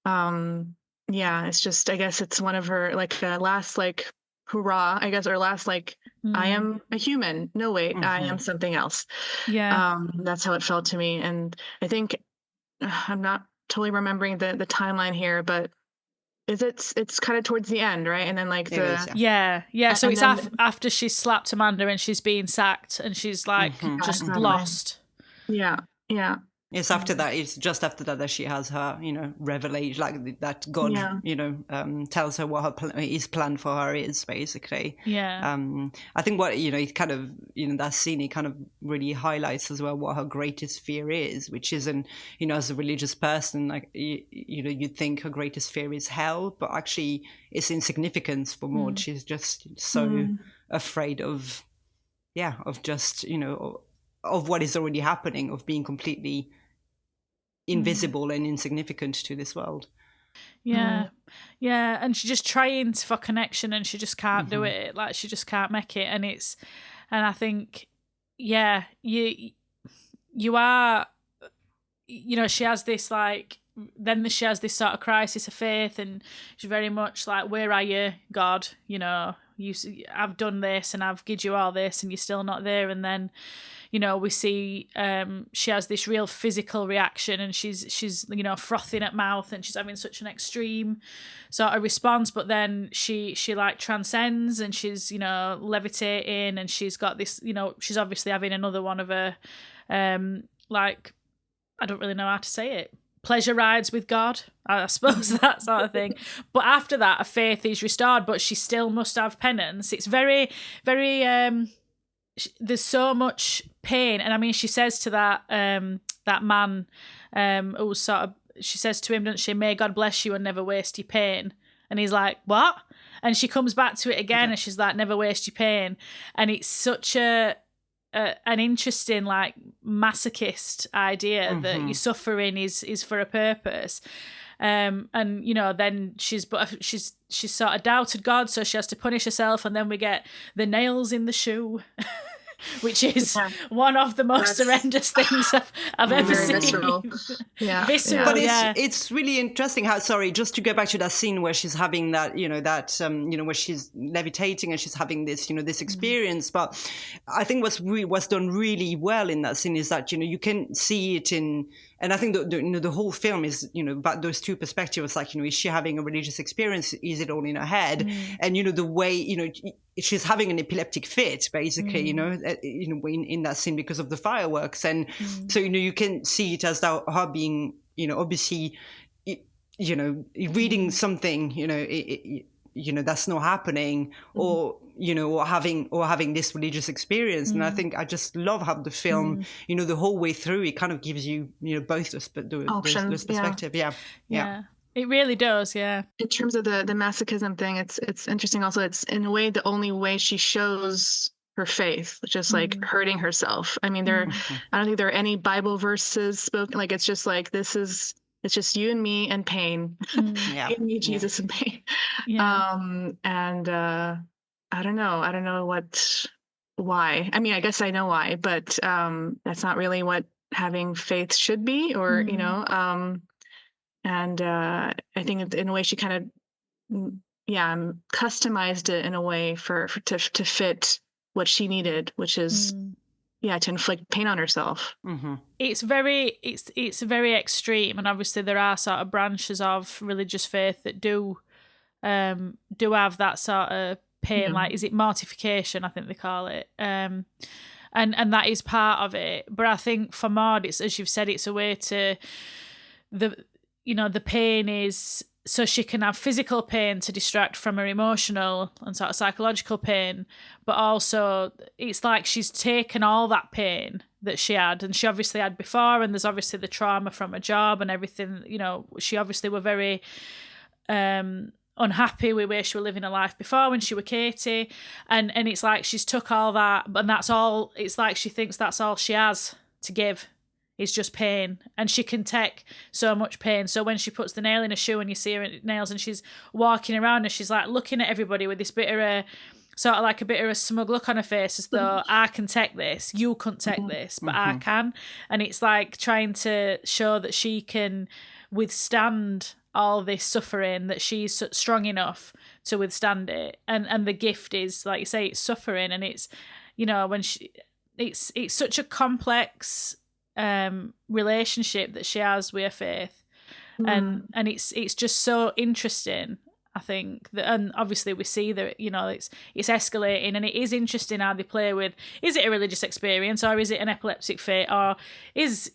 Speaker 3: It's just, I guess it's one of her like last like hurrah, I guess, or last like, I am a human. No, wait, I am something else.
Speaker 2: Yeah.
Speaker 3: That's how it felt to me. And I think I'm not totally remembering the timeline here, but it's kind of towards the end, right? And then like
Speaker 2: yeah. So it's after she's slapped Amanda and she's being sacked and she's like just lost.
Speaker 3: Yeah.
Speaker 1: It's after that. It's just after that she has her, revelation, like that God, tells her what his plan for her is, basically.
Speaker 2: Yeah.
Speaker 1: I think what it kind of, that scene, it kind of really highlights as well what her greatest fear is, which isn't, as a religious person, like you'd think her greatest fear is hell, but actually it's insignificance for Maud. She's just so afraid of just of what is already happening, of being completely invisible and insignificant to this world.
Speaker 2: Yeah. And she's just trying for connection and she just can't do it. Like she just can't make it. And I think, you are, she has this like, then she has this sort of crisis of faith, and she's very much like, where are you, God? I've done this and I've given you all this and you're still not there. And then, we see she has this real physical reaction, and she's frothing at mouth, and she's having such an extreme sort of response. But then she like transcends, and she's levitating, and she's got this she's obviously having another one of her like, I don't really know how to say it, pleasure rides with God, I suppose, that sort of thing. But after that, her faith is restored, but she still must have penance. It's very, very. There's so much pain, and I mean, she says to that man, who sort of, she says to him, doesn't she, "May God bless you and never waste your pain." And he's like, "What?" And she comes back to it again, and she's like, "Never waste your pain." And it's such an interesting, like, masochist idea that your suffering is for a purpose. And then she's sort of doubted God, so she has to punish herself, and then we get the nails in the shoe, which is one of the most horrendous things I've ever seen.
Speaker 3: Visceral.
Speaker 2: Visceral,
Speaker 1: but it's really interesting how, sorry, just to go back to that scene where she's having that, where she's levitating and she's having this, this experience. But I think what's done really well in that scene is that, you can see it in, and I think the whole film is, about those two perspectives. Like, is she having a religious experience? Is it all in her head? And, the way, she's having an epileptic fit, basically, in that scene because of the fireworks. And so, you can see it as her being, obviously, reading something, that's not happening, or or having this religious experience. And I think I just love how the film, the whole way through, it kind of gives you, both those perspective. Yeah.
Speaker 2: It really does, yeah. In
Speaker 3: terms of the masochism thing, it's interesting. Also, it's in a way the only way she shows her faith, just like hurting herself. I mean, I don't think there are any Bible verses spoken. Like, it's just like, it's just you and me and pain. You and me, Jesus, and pain. And I don't know why. I mean, I guess I know why, but that's not really what having faith should be, or, and I think in a way she kind of, customized it in a way to fit what she needed, which is to inflict pain on herself.
Speaker 1: Mm-hmm.
Speaker 2: It's very extreme, and obviously there are sort of branches of religious faith that do have that sort of pain, like, is it mortification, I think they call it, and that is part of it. But I think for Maud, it's, as you've said, it's a way to the pain is so she can have physical pain to distract from her emotional and sort of psychological pain, but also it's like she's taken all that pain that she had, and she obviously had before, and there's obviously the trauma from her job and everything. She obviously were very unhappy with where she was living her life before when she were Katie, and it's like she's took all that, and that's all. It's like she thinks that's all she has to give. It's just pain, and she can take so much pain. So when she puts the nail in her shoe and you see her nails and she's walking around and she's like looking at everybody with this bit of a sort of like a bit of a smug look on her face, as though I can take this, you couldn't take this, but I can. And it's like trying to show that she can withstand all this suffering, that she's strong enough to withstand it. And the gift is, like you say, it's suffering, and it's, when it's such a complex relationship that she has with her faith, and it's just so interesting. I think that, and obviously we see that it's escalating, and it is interesting how they play with, is it a religious experience, or is it an epileptic fit, or is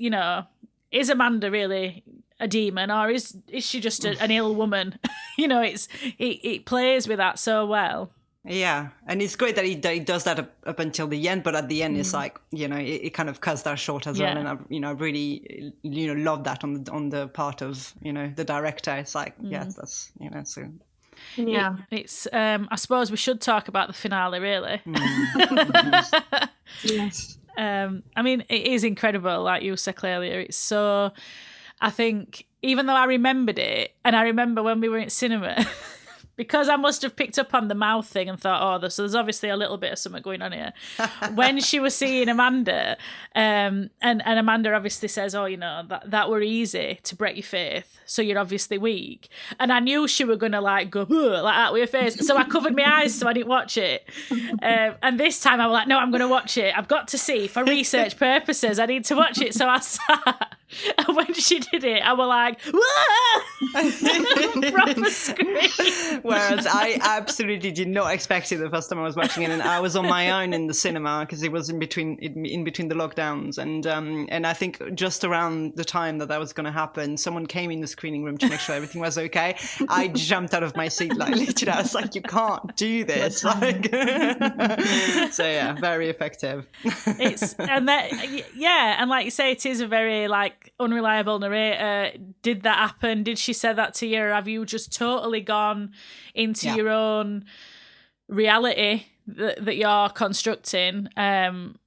Speaker 2: Amanda really a demon, or is she just an ill woman? It plays with that so well.
Speaker 1: Yeah, and it's great that he does that up until the end, but at the end it's like, it kind of cuts that short as well, and I really love that on the part of the director. It's like, yes, that's so.
Speaker 3: Yeah,
Speaker 2: it's I suppose we should talk about the finale, really.
Speaker 3: Yes.
Speaker 2: I mean, it is incredible, like you said, Clelia. It's so, I think, even though I remembered it, and I remember when we were in cinema, because I must have picked up on the mouth thing and thought, so there's obviously a little bit of something going on here. When she was seeing Amanda, and Amanda obviously says, that were easy to break your faith, so you're obviously weak. And I knew she were going to like go like that with her face, so I covered my eyes so I didn't watch it. And this time I was like, no, I'm going to watch it. I've got to see, for research purposes, I need to watch it. So I sat, and when she did it, I was like, proper scream.
Speaker 1: Whereas I absolutely did not expect it the first time I was watching it, and I was on my own in the cinema because it was in between the lockdowns, and I think just around the time that was going to happen, someone came in the screening room to make sure everything was okay. I jumped out of my seat, like literally. I was like, "You can't do this!" Like, so yeah, very effective.
Speaker 2: And like you say, it is a very like unreliable narrator. Did that happen? Did she say that to you, or have you just totally gone into your own reality that you're constructing? And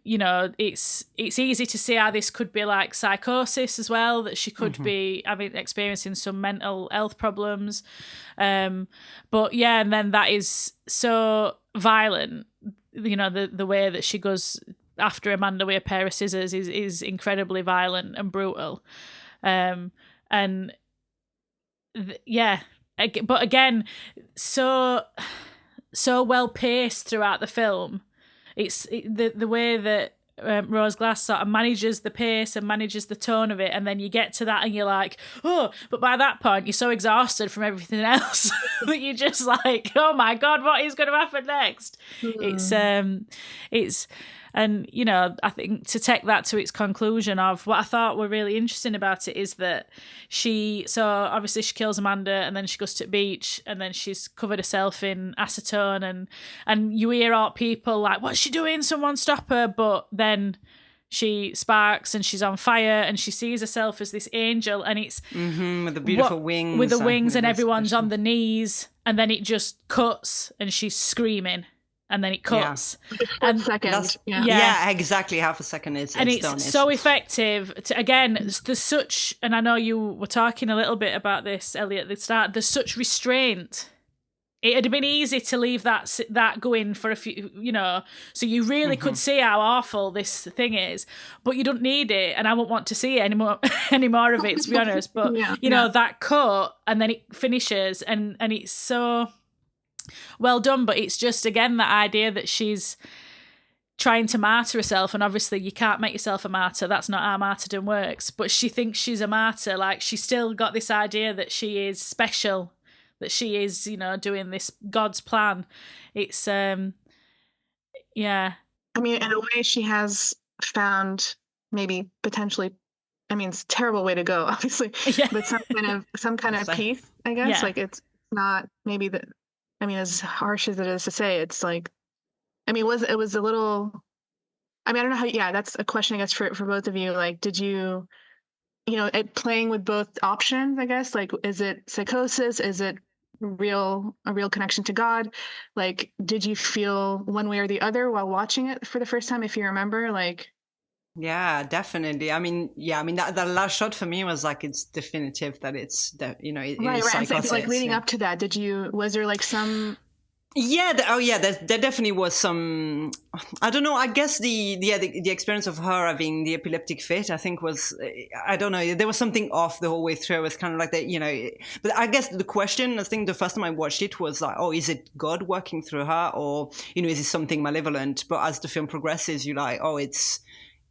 Speaker 2: it's easy to see how this could be like psychosis as well, that she could be experiencing some mental health problems, but yeah, and then that is so violent, the way that she goes after Amanda with a pair of scissors is incredibly violent and brutal, but again, so well paced throughout the film. It's the way that Rose Glass sort of manages the pace and manages the tone of it, and then you get to that and you're like, oh, but by that point you're so exhausted from everything else that you're just like, oh my god, what is going to happen next? It's and I think to take that to its conclusion, of what I thought were really interesting about it is that obviously she kills Amanda, and then she goes to the beach, and then she's covered herself in acetone, and you hear all people like, what's she doing? Someone stop her. But then she sparks and she's on fire, and she sees herself as this angel, and it's
Speaker 1: with the beautiful wings.
Speaker 2: With the wings, and everyone's on the knees, and then it just cuts and she's screaming. And then it cuts.
Speaker 3: Yeah. And second.
Speaker 1: Yeah, exactly. Half a second is
Speaker 2: and it's
Speaker 1: done.
Speaker 2: So effective. Again, there's such, and I know you were talking a little bit about this, Elliot, at the start, there's such restraint. It'd have been easy to leave that going for a few, so you really could see how awful this thing is, but you don't need it, and I won't want to see any more of it, to be honest. But that cut, and then it finishes, and it's so well done. But it's just, again, that idea that she's trying to martyr herself, and obviously you can't make yourself a martyr. That's not how martyrdom works. But she thinks she's a martyr. Like, she's still got this idea that she is special, that she is, you know, doing this God's plan. It's yeah.
Speaker 3: I mean, in a way, she has found maybe potentially, I mean, it's a terrible way to go, obviously,
Speaker 2: Yeah.
Speaker 3: but some kind of peace, I guess.
Speaker 2: Yeah.
Speaker 3: Like, it's not maybe that. I mean, as harsh as it is to say, it's like, I mean, it was a little. I mean, I don't know how. Yeah, that's a question, I guess, for both of you. Like, did you, playing with both options? I guess, like, is it psychosis? Is it a real connection to God? Like, did you feel one way or the other while watching it for the first time, if you remember? Like,
Speaker 1: yeah, definitely. I mean, that last shot for me was like, it's definitive that it's that, it
Speaker 3: right.
Speaker 1: is
Speaker 3: I'm saying,
Speaker 1: psychosis.
Speaker 3: like, leading up to that, was there like some?
Speaker 1: Yeah. There definitely was some. I don't know. I guess the experience of her having the epileptic fit, I think, was, I don't know. There was something off the whole way through. It was kind of like that, But I guess the question, I think, the first time I watched it was like, oh, is it God working through her, or is it something malevolent? But as the film progresses, you're like, oh, it's.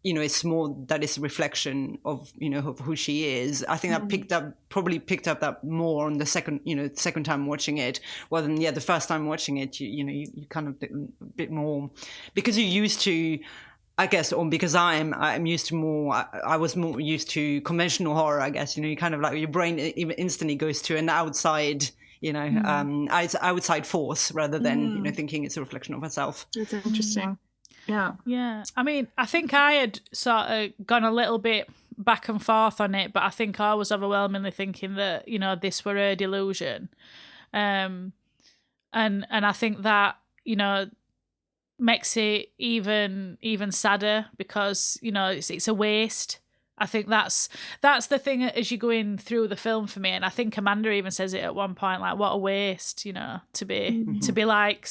Speaker 1: It's more that it's a reflection of, of who she is. I think that probably picked up that more on the second time watching it, rather than, the first time watching it, you kind of a bit more, because you're used to, I guess, or because I'm used to more, I was more used to conventional horror, I guess, you kind of like your brain instantly goes to an outside, outside force rather than, thinking it's a reflection of herself.
Speaker 3: That's interesting.
Speaker 2: Yeah. I mean, I think I had sort of gone a little bit back and forth on it, but I think I was overwhelmingly thinking that, this were a delusion. And I think that, makes it even sadder because, it's a waste. I think that's the thing as you're going through the film for me, and I think Amanda even says it at one point, like, what a waste, to be like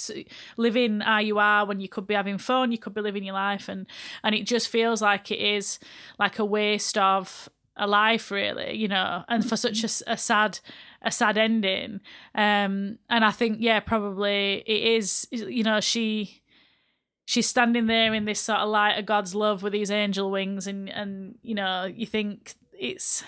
Speaker 2: living how you are when you could be having fun, you could be living your life, and it just feels like it is like a waste of a life, really, and for such a sad ending. And I think, probably it is, she's standing there in this sort of light of God's love with these angel wings, and you think it's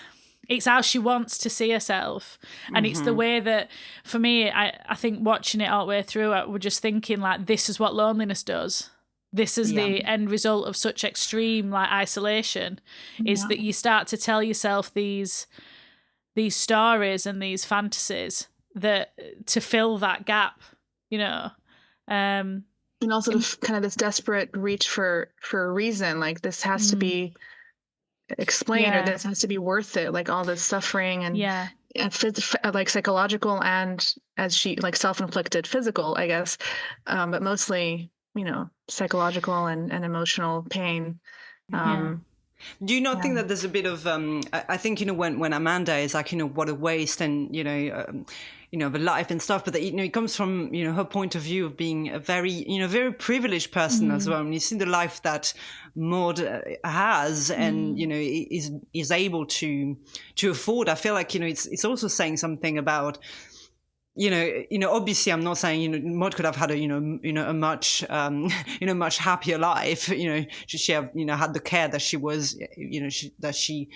Speaker 2: how she wants to see herself, and it's the way that, for me, I think watching it all the way through, we're just thinking like, this is what loneliness does. This is the end result of such extreme like isolation, is that you start to tell yourself these stories and these fantasies that to fill that gap,
Speaker 3: And also kind of this desperate reach for a reason, like this has to be explained, or this has to be worth it, like all this suffering and like psychological and, as she like, self-inflicted physical, I guess, but mostly psychological and emotional pain.
Speaker 1: Do you not think that there's a bit of I think when Amanda is like, what a waste, and the life and stuff, but that, it comes from her point of view of being a very very privileged person as well, and you see the life that Maud has, and is able to afford. I feel like it's also saying something about obviously I'm not saying, Maud could have had a much, much happier life. She have, had the care that she was, that she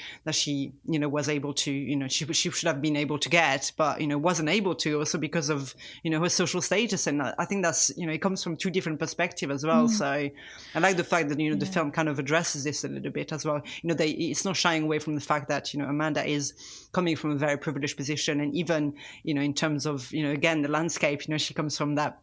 Speaker 1: was able to, she should have been able to get, but, wasn't able to, also because of, her social status. And I think that's, it comes from two different perspectives as well. So I like the fact that, the film kind of addresses this a little bit as well. It's not shying away from the fact that, Amanda is coming from a very privileged position. And even, in terms of, again, the landscape, she comes from that,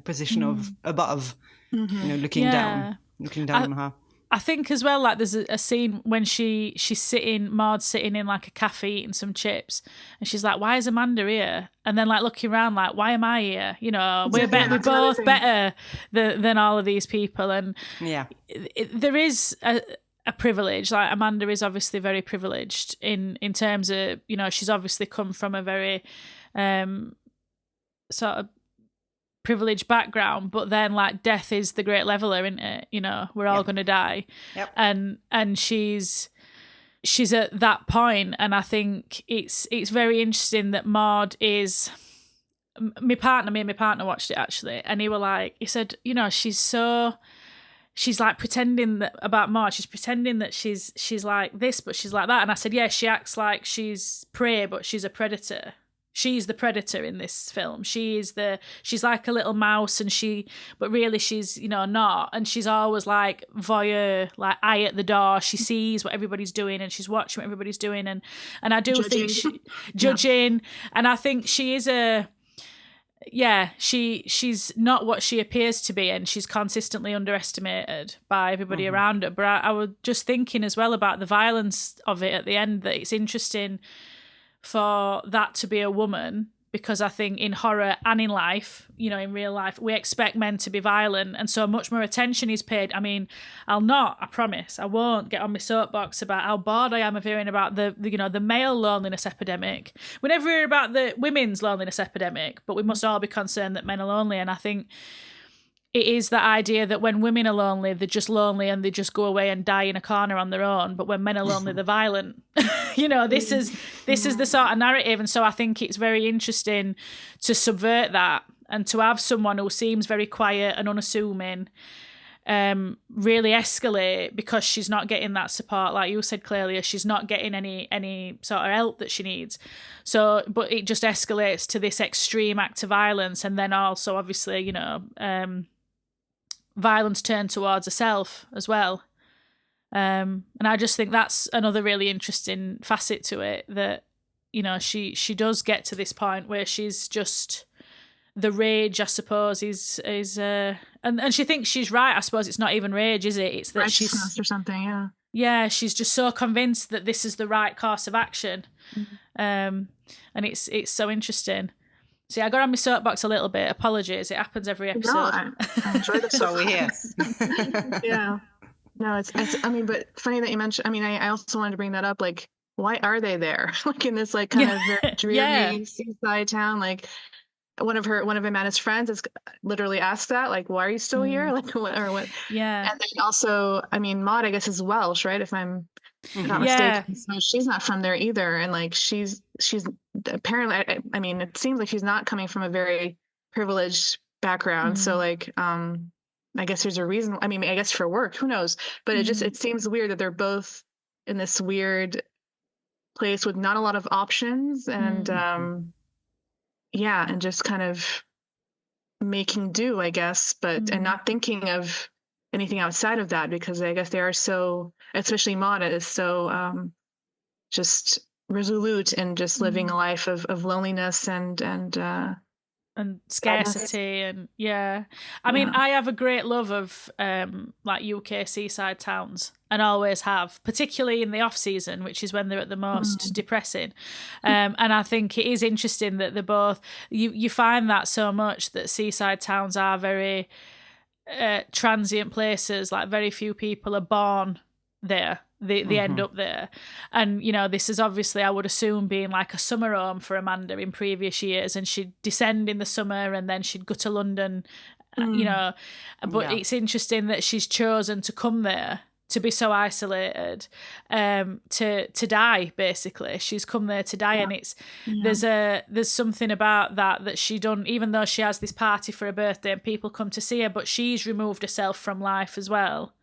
Speaker 1: position of above, looking down on her.
Speaker 2: I think as well, like, there's a scene when she's Maud's sitting in like a cafe eating some chips, and she's like, why is Amanda here? And then like looking around like, why am I here? We're both better than all of these people. And there is a privilege. Like, Amanda is obviously very privileged in terms of, she's obviously come from a very sort of privileged background, but then like death is the great leveler, isn't it? We're all going to die.
Speaker 1: Yep.
Speaker 2: And she's at that point, and I think it's very interesting that Maud is me and my partner watched it actually, and he said, you know, she's like pretending that about Maud, she's pretending that she's like this, but she's like that. And I said, yeah, she acts like she's prey, but she's a predator. She's the predator in this film. She's like a little mouse, but really she's, you know, not. And she's always like voyeur, like eye at the door. She sees what everybody's doing and she's watching what everybody's doing. And I do think judging. And I think she is she's not what she appears to be, and she's consistently underestimated by everybody around her. But I was just thinking as well about the violence of it at the end, that it's interesting for that to be a woman, because I think in horror and in life, you know, in real life, we expect men to be violent, and so much more attention is paid. I mean, I promise, I won't get on my soapbox about how bored I am of hearing about the male loneliness epidemic. We never hear about the women's loneliness epidemic, but we must all be concerned that men are lonely, and I think it is that idea that when women are lonely, they're just lonely and they just go away and die in a corner on their own. But when men are lonely, they're violent. You know, this is the sort of narrative. And so I think it's very interesting to subvert that and to have someone who seems very quiet and unassuming really escalate because she's not getting that support. Like you said, Clelia, she's not getting any sort of help that she needs. So, but it just escalates to this extreme act of violence. And then also, obviously, you know, violence turned towards herself as well. And I just think that's another really interesting facet to it, that, you know, she does get to this point where she's just, the rage, I suppose, is and she thinks she's right. I suppose it's not even rage, is it? It's that she's
Speaker 3: or something, yeah.
Speaker 2: Yeah, she's just so convinced that this is the right course of action. And it's so interesting. See, I got on my soapbox a little bit. Apologies. It happens every episode.
Speaker 3: No, I enjoy this.
Speaker 1: So we're here.
Speaker 3: Yeah. No, it's, I mean, but funny that you mentioned, I mean, I also wanted to bring that up. Like, why are they there? Like in this, like, kind of very dreary seaside town, like, one of Amanda's friends is literally asked that, like, why are you still here? Like, what, or what?
Speaker 2: Yeah.
Speaker 3: And then also, I mean, Maud, I guess, is Welsh, right? If I'm not mistaken. So she's not from there either. And like, she's apparently, I mean, it seems like she's not coming from a very privileged background. So like, I guess there's a reason. I mean, I guess for work, who knows? But it seems weird that they're both in this weird place with not a lot of options, and and just kind of making do, I guess, but and not thinking of anything outside of that, because I guess they are so, especially Maude is so just resolute and just living a life of loneliness and
Speaker 2: scarcity. And I mean, I have a great love of like UK seaside towns, and always have, particularly in the off season, which is when they're at the most depressing. And I think it is interesting that they're both, you find that so much, that seaside towns are very transient places. Like, very few people are born there. They end up there. And, you know, this is obviously, I would assume, being like a summer home for Amanda in previous years, and she'd descend in the summer and then she'd go to London, you know. But it's interesting that she's chosen to come there, to be so isolated, to die, basically. She's come there to die, and it's there's something about that she done, even though she has this party for her birthday and people come to see her, but she's removed herself from life as well.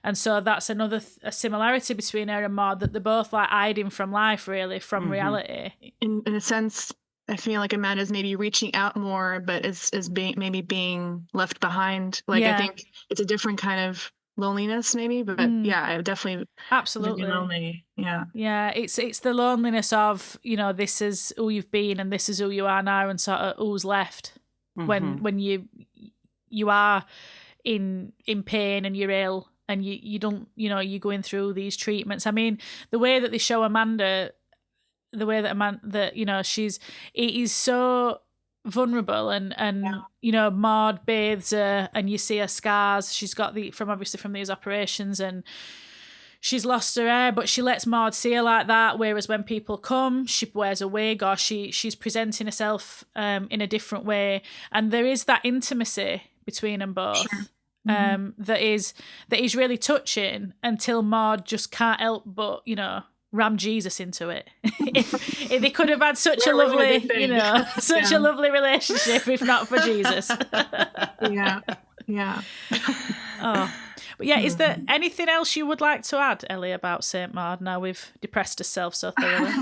Speaker 2: And so that's another a similarity between her and Maud, that they're both like hiding from life, really, from reality.
Speaker 3: In a sense, I feel like Amanda's maybe reaching out more, but is being left behind. Like, I think it's a different kind of loneliness, maybe, but I definitely
Speaker 2: absolutely
Speaker 3: lonely. Yeah,
Speaker 2: it's the loneliness of, you know, this is who you've been and this is who you are now, and sort of who's left when you are in pain and you're ill. And you don't, you know, you're going through these treatments. I mean, the way that they show Amanda, the way that Amanda, you know, it is so vulnerable, and you know, Maud bathes her, and you see her scars. She's got from these operations, and she's lost her hair, but she lets Maud see her like that. Whereas when people come, she wears a wig, or she's presenting herself in a different way, and there is that intimacy between them both. Sure. That is really touching, until Maud just can't help but, you know, ram Jesus into it. if they could have had such a
Speaker 3: Where would
Speaker 2: lovely,
Speaker 3: they
Speaker 2: you
Speaker 3: be?
Speaker 2: know, such
Speaker 3: Yeah.
Speaker 2: a lovely relationship if not for Jesus.
Speaker 3: Yeah.
Speaker 2: Oh. But yeah, is there anything else you would like to add, Ellie, about Saint Maud? Now we've depressed ourselves so thoroughly.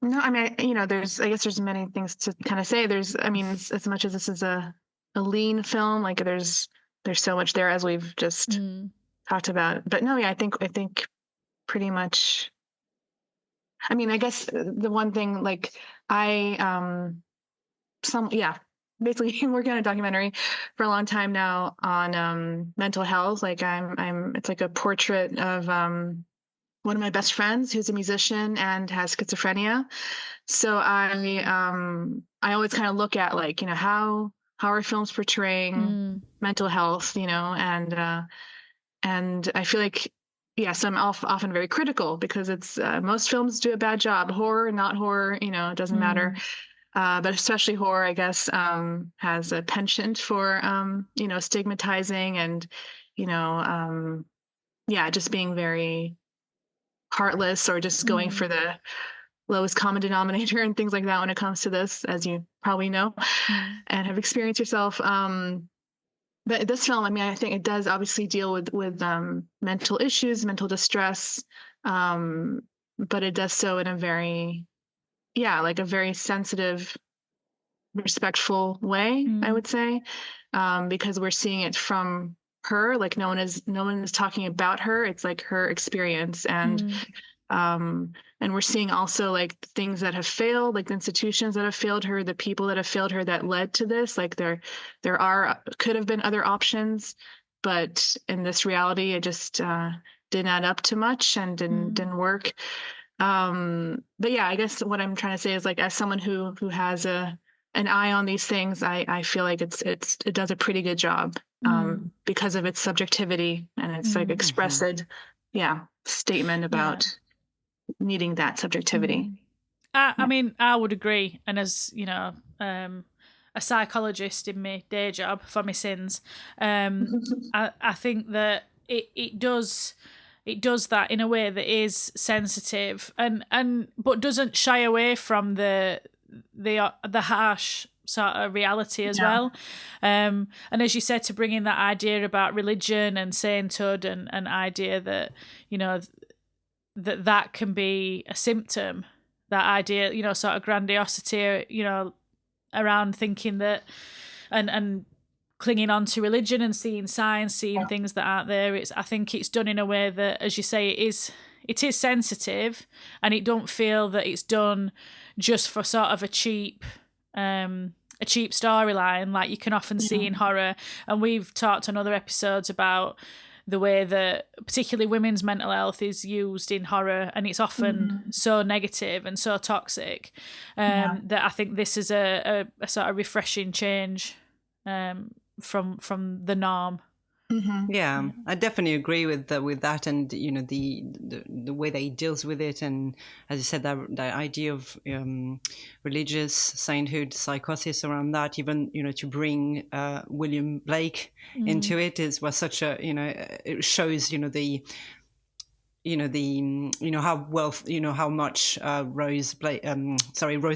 Speaker 3: No, I mean, I guess there's many things to kind of say. I mean, as much as this is a lean film, like there's so much there as we've just talked about. But no, yeah, I think pretty much. I mean, I guess the one thing, like basically working on a documentary for a long time now on mental health. Like it's like a portrait of one of my best friends who's a musician and has schizophrenia. So I always kind of look at, like, how are films portraying mental health, and I feel like, yes, I'm often very critical because it's most films do a bad job. Horror, not horror, it doesn't matter. But especially horror, I guess, has a penchant for, stigmatizing and, just being very heartless or just going for the lowest common denominator and things like that when it comes to this, as you probably know and have experienced yourself. But this film, I mean, I think it does obviously deal with mental issues, mental distress, but it does so in a very, like a very sensitive, respectful way, I would say, because we're seeing it from her. Like no one is talking about her. It's like her experience, and we're seeing also like things that have failed, like the institutions that have failed her, the people that have failed her that led to this. Like there could have been other options, but in this reality, it just didn't add up to much and didn't work. But yeah, I guess what I'm trying to say is, like, as someone who has an eye on these things, I feel like it does a pretty good job because of its subjectivity and its like expressed statement about needing that subjectivity.
Speaker 2: I mean, I would agree. And as you know, a psychologist in my day job for my sins, I think that it does that in a way that is sensitive and but doesn't shy away from the harsh sort of reality as well. And as you said, to bring in that idea about religion and sainthood and an idea that, that can be a symptom, that idea, sort of grandiosity, around thinking that and clinging on to religion and seeing signs, seeing things that aren't there. I think it's done in a way that, as you say, it is sensitive, and it don't feel that it's done just for sort of a cheap storyline like you can often see in horror. And we've talked on other episodes about the way that particularly women's mental health is used in horror, and it's often so negative and so toxic that I think this is a sort of refreshing change from the norm.
Speaker 1: Yeah, I definitely agree with that, and the way that he deals with it, and as you said, that idea of religious sainthood, psychosis around that, even to bring William Blake into it was such a it shows how much Rose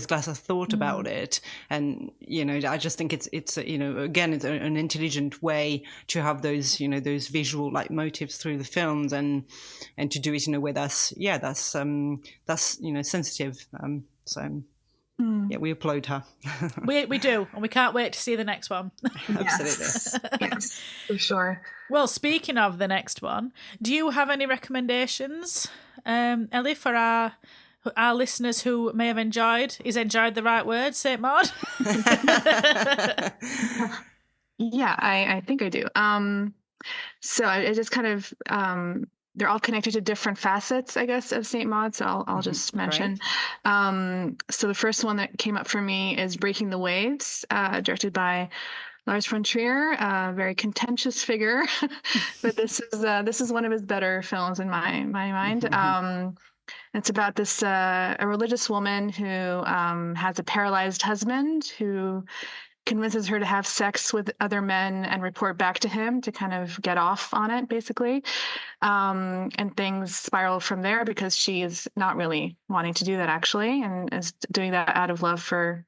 Speaker 1: Glasser thought about it, and I just think it's again it's an intelligent way to have those those visual like motives through the films, and to do it in a way that's sensitive. Yeah, we applaud her.
Speaker 2: we do, and we can't wait to see the next one.
Speaker 1: Absolutely.
Speaker 3: Yes, for sure.
Speaker 2: Well, speaking of the next one, do you have any recommendations, Ellie, for our listeners who may have enjoyed? Is enjoyed the right word, Saint Maud?
Speaker 3: Yeah, I think I do. So I just kind of they're all connected to different facets, I guess, of Saint Maud. So I'll just mention. So the first one that came up for me is Breaking the Waves, directed by Lars von Trier, a very contentious figure, but this is one of his better films in my mind. It's about this a religious woman who has a paralyzed husband who convinces her to have sex with other men and report back to him to kind of get off on it, basically. And things spiral from there because she is not really wanting to do that, actually, and is doing that out of love for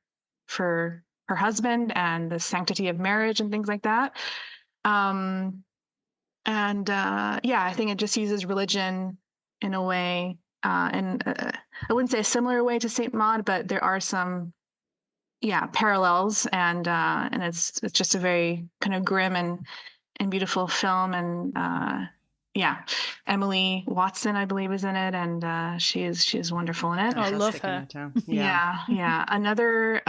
Speaker 3: her husband and the sanctity of marriage and things like that. I think it just uses religion in a way, I wouldn't say a similar way to Saint Maud, but there are some parallels, and it's just a very kind of grim and beautiful film, and Emily Watson, I believe, is in it, and she is wonderful in it.
Speaker 2: Oh, I love her.
Speaker 3: Yeah. Another,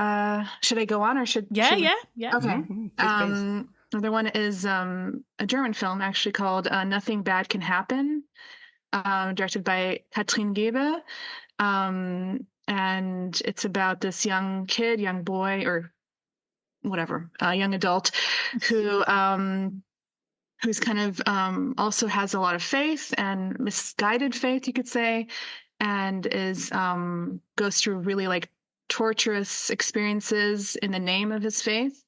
Speaker 3: should I go on, or should
Speaker 2: Yeah.
Speaker 3: Okay.
Speaker 1: Please.
Speaker 3: Another one is a German film actually called Nothing Bad Can Happen, directed by Katrin Gebe. And it's about this young boy, or whatever, young adult who's kind of also has a lot of faith, and misguided faith, you could say, and goes through really like torturous experiences in the name of his faith.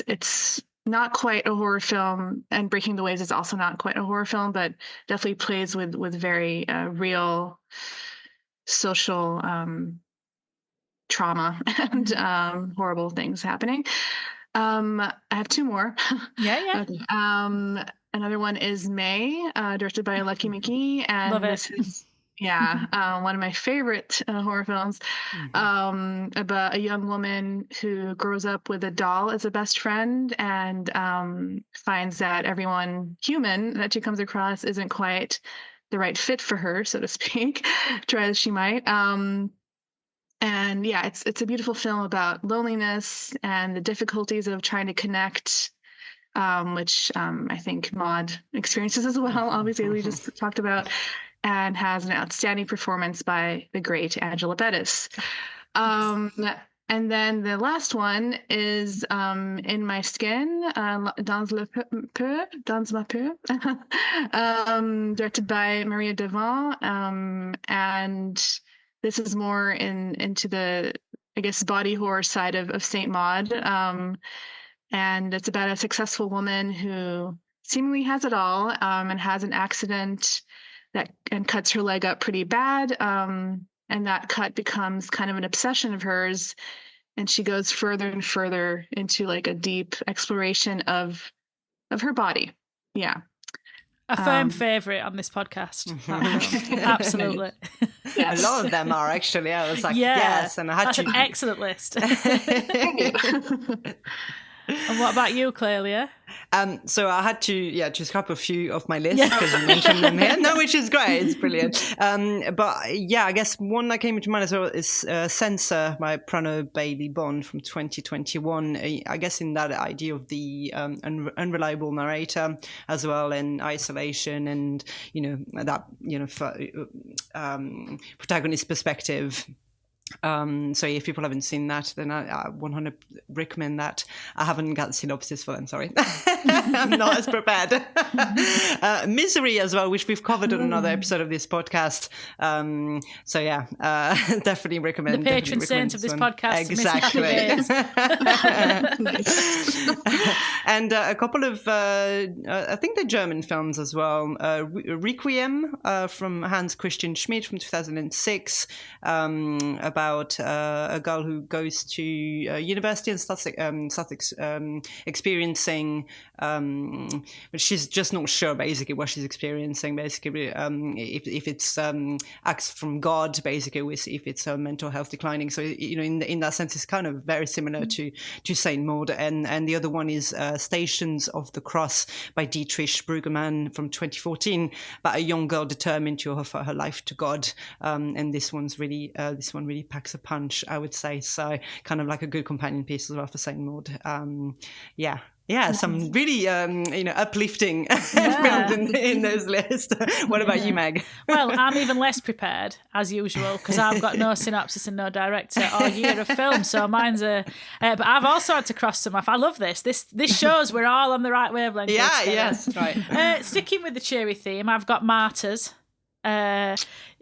Speaker 3: It's not quite a horror film, and Breaking the Waves is also not quite a horror film, but definitely plays with very real social trauma and horrible things happening. I have two more.
Speaker 2: Yeah.
Speaker 3: Okay. Another one is May, directed by Lucky McGee, and
Speaker 2: Love it.
Speaker 3: This is one of my favorite horror films, about a young woman who grows up with a doll as a best friend, and finds that everyone human that she comes across isn't quite the right fit for her, so to speak, try as she might. It's a beautiful film about loneliness and the difficulties of trying to connect, which I think Maud experiences as well, obviously, we just talked about, and has an outstanding performance by the great Angela Bettis. And then the last one is In My Skin, Dans ma peau, directed by Maria Devon. And this is more into the, I guess, body horror side of Saint Maud. And it's about a successful woman who seemingly has it all, and has an accident and cuts her leg up pretty bad. And that cut becomes kind of an obsession of hers. And she goes further and further into like a deep exploration of her body. Yeah.
Speaker 2: A firm favourite on this podcast. Absolutely.
Speaker 3: Yes.
Speaker 1: A lot of them are, actually. I was like, yes. And I had
Speaker 2: that's an excellent list. And what about you, Clelia?
Speaker 1: So I had to scrap a few of my list because you mentioned them here. No, which is great. It's brilliant. I guess one that came to mind as well is Censor by Prano Bailey Bond from 2021. I guess in that idea of the unreliable narrator as well, and isolation, and protagonist perspective. So if people haven't seen that, then I 100 recommend that. I haven't got the synopsis for them, sorry. I'm not as prepared. Misery as well, which we've covered on another episode of this podcast. Definitely recommend.
Speaker 2: The patron saint of this podcast.
Speaker 1: Exactly. And a couple of, I think they're German films as well. Requiem from Hans Christian Schmidt from 2006, about a girl who goes to university and starts experiencing, but she's just not sure basically what she's experiencing. Basically, if it's acts from God, basically, if it's mental health declining. So in that sense, it's kind of very similar to Saint Maud. And the other one is Stations of the Cross by Dietrich Bruggemann from 2014, about a young girl determined to offer her life to God. And this one really packs a punch, I would say. So kind of like a good companion piece as well for Saint Maud. Some really uplifting films in those lists. What about you, Meg?
Speaker 2: Well, I'm even less prepared as usual because I've got no synopsis and no director or year of film, so mine's but I've also had to cross some off. I love this. This shows we're all on the right wavelength.
Speaker 1: Yeah, yes, right.
Speaker 2: Sticking with the cheery theme, I've got Martyrs.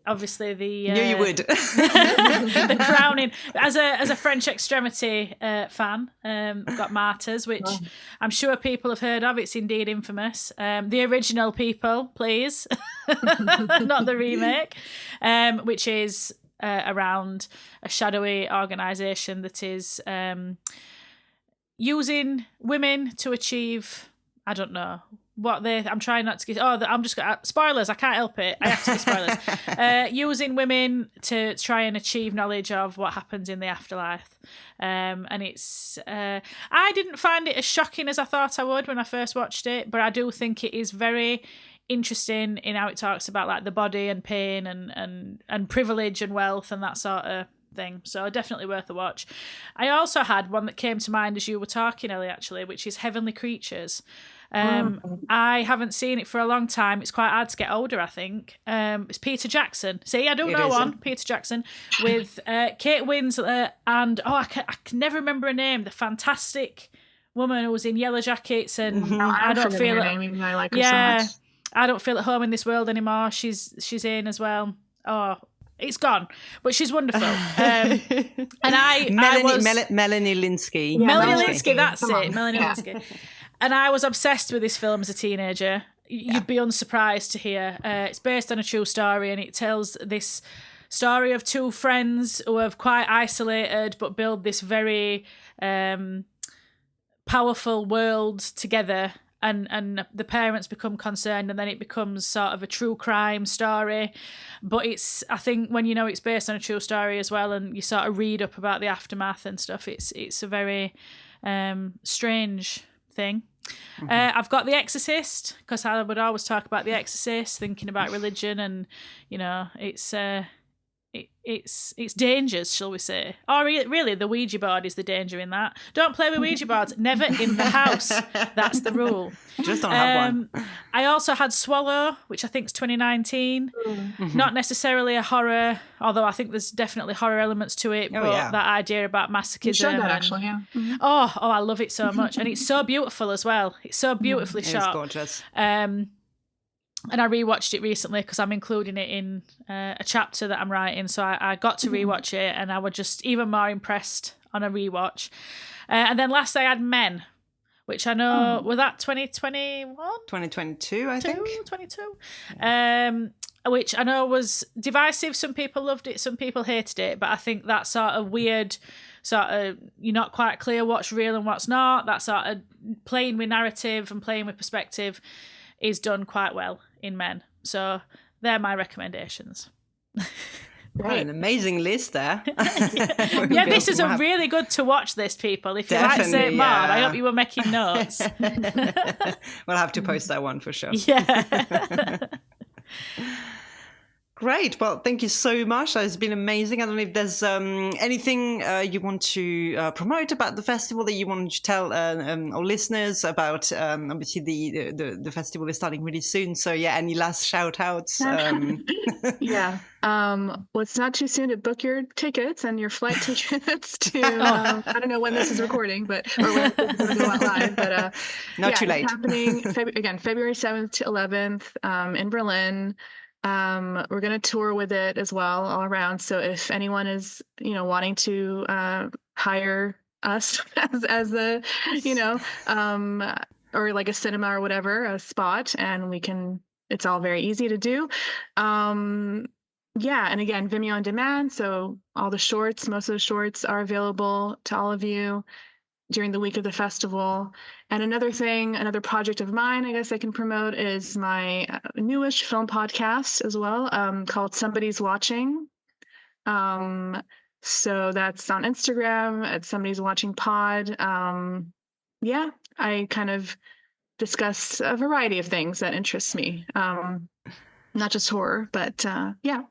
Speaker 2: Obviously, the
Speaker 1: knew you would.
Speaker 2: the crowning. as a French Extremity fan, I've got Martyrs, which I'm sure people have heard of. It's indeed infamous. The original people, please, not the remake, which is around a shadowy organisation that is using women to achieve, I don't know I'm trying not to get. I'm just spoilers. I can't help it. I have to get spoilers. Using women to try and achieve knowledge of what happens in the afterlife, and it's. I didn't find it as shocking as I thought I would when I first watched it, but I do think it is very interesting in how it talks about like the body and pain and privilege and wealth and that sort of thing. So definitely worth a watch. I also had one that came to mind as you were talking, Ellie, actually, which is Heavenly Creatures. I haven't seen it for a long time. It's quite hard to get older, I think. It's Peter Jackson. See, I don't know one. Peter Jackson with Kate Winslet and I can never remember her name. The fantastic woman who was in Yellow Jackets and I don't feel
Speaker 3: her name, even though I like her so much.
Speaker 2: I don't feel at home in this world anymore. She's in as well. Oh, it's gone, but she's wonderful. And
Speaker 1: Melanie Linsky.
Speaker 2: Yeah, Melanie Linsky, that's it. Melanie Linsky. And I was obsessed with this film as a teenager. You'd be unsurprised to hear. It's based on a true story, and it tells this story of two friends who have quite isolated but build this very powerful world together. And the parents become concerned, and then it becomes sort of a true crime story. But I think when you know it's based on a true story as well, and you sort of read up about the aftermath and stuff, it's a very strange thing. I've got The Exorcist, because I would always talk about The Exorcist, thinking about religion, and it's dangers, shall we say? Or really, the Ouija board is the danger in that. Don't play with Ouija boards. Never in the house. That's the rule.
Speaker 1: Just don't have one.
Speaker 2: I also had Swallow, which I think is 2019. Not necessarily a horror, although I think there's definitely horror elements to it. That idea about masochism.
Speaker 3: You showed that, actually, yeah.
Speaker 2: Oh, I love it so much. And it's so beautiful as well. It's so beautifully shot.
Speaker 1: It's gorgeous.
Speaker 2: And I rewatched it recently because I'm including it in a chapter that I'm writing. So I got to rewatch it, and I was just even more impressed on a rewatch. And then last I had Men, which I know, was that 2021?
Speaker 1: 2022, I think.
Speaker 2: 2022. Which I know was divisive. Some people loved it, some people hated it. But I think that sort of weird, sort of, you're not quite clear what's real and what's not. That sort of playing with narrative and playing with perspective is done quite well in Men. So they're my recommendations.
Speaker 1: Right, an amazing list there.
Speaker 2: Yeah, this is a really good to watch this, people. If you like St. Maud, I hope you were making notes.
Speaker 1: We'll have to post that one for sure.
Speaker 2: Yeah.
Speaker 1: Great. Well, thank you so much. That's been amazing. I don't know if there's anything you want to promote about the festival that you want to tell our listeners about. Obviously, the festival is starting really soon. So, yeah, any last shout outs?
Speaker 3: Yeah. Well, it's not too soon to book your tickets and your flight tickets to, I don't know when this is recording, or when this is going live, but
Speaker 1: not too late.
Speaker 3: It's happening, February 7th to 11th in Berlin. We're going to tour with it as well all around. So if anyone is, wanting to hire us as a, or like a cinema or whatever, a spot, and it's all very easy to do. Yeah. And again, Vimeo on demand. So all the shorts, most of the shorts are available to all of you during the week of the festival. And another project of mine, I guess I can promote, is my newish film podcast as well, called Somebody's Watching. So that's on Instagram at Somebody's Watching Pod. Yeah, I kind of discuss a variety of things that interest me. Not just horror, but yeah.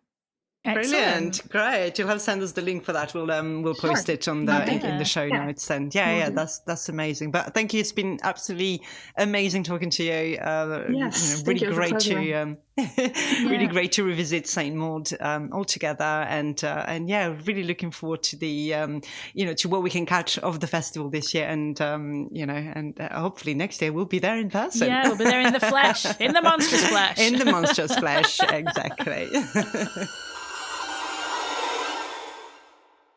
Speaker 1: Brilliant, great. You'll have to send us the link for that. We'll post it on in the show notes. And that's amazing. But thank you. It's been absolutely amazing talking to you.
Speaker 3: Yes,
Speaker 1: really great to really great to revisit Saint Maud all together. And really looking forward to the to what we can catch of the festival this year. And hopefully next year we'll be there in person.
Speaker 2: Yeah, we'll be there in the flesh, in the monstrous flesh.
Speaker 1: In the monstrous flesh, exactly.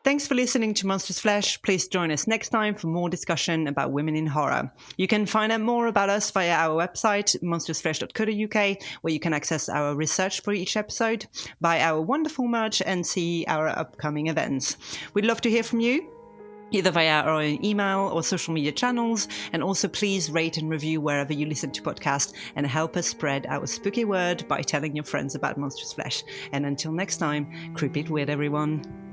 Speaker 1: Thanks for listening to Monstrous Flesh. Please join us next time for more discussion about women in horror. You can find out more about us via our website, monstrousflesh.co.uk, where you can access our research for each episode, buy our wonderful merch, and see our upcoming events. We'd love to hear from you, either via our own email or social media channels, and also please rate and review wherever you listen to podcasts and help us spread our spooky word by telling your friends about Monstrous Flesh. And until next time, creep it weird, everyone.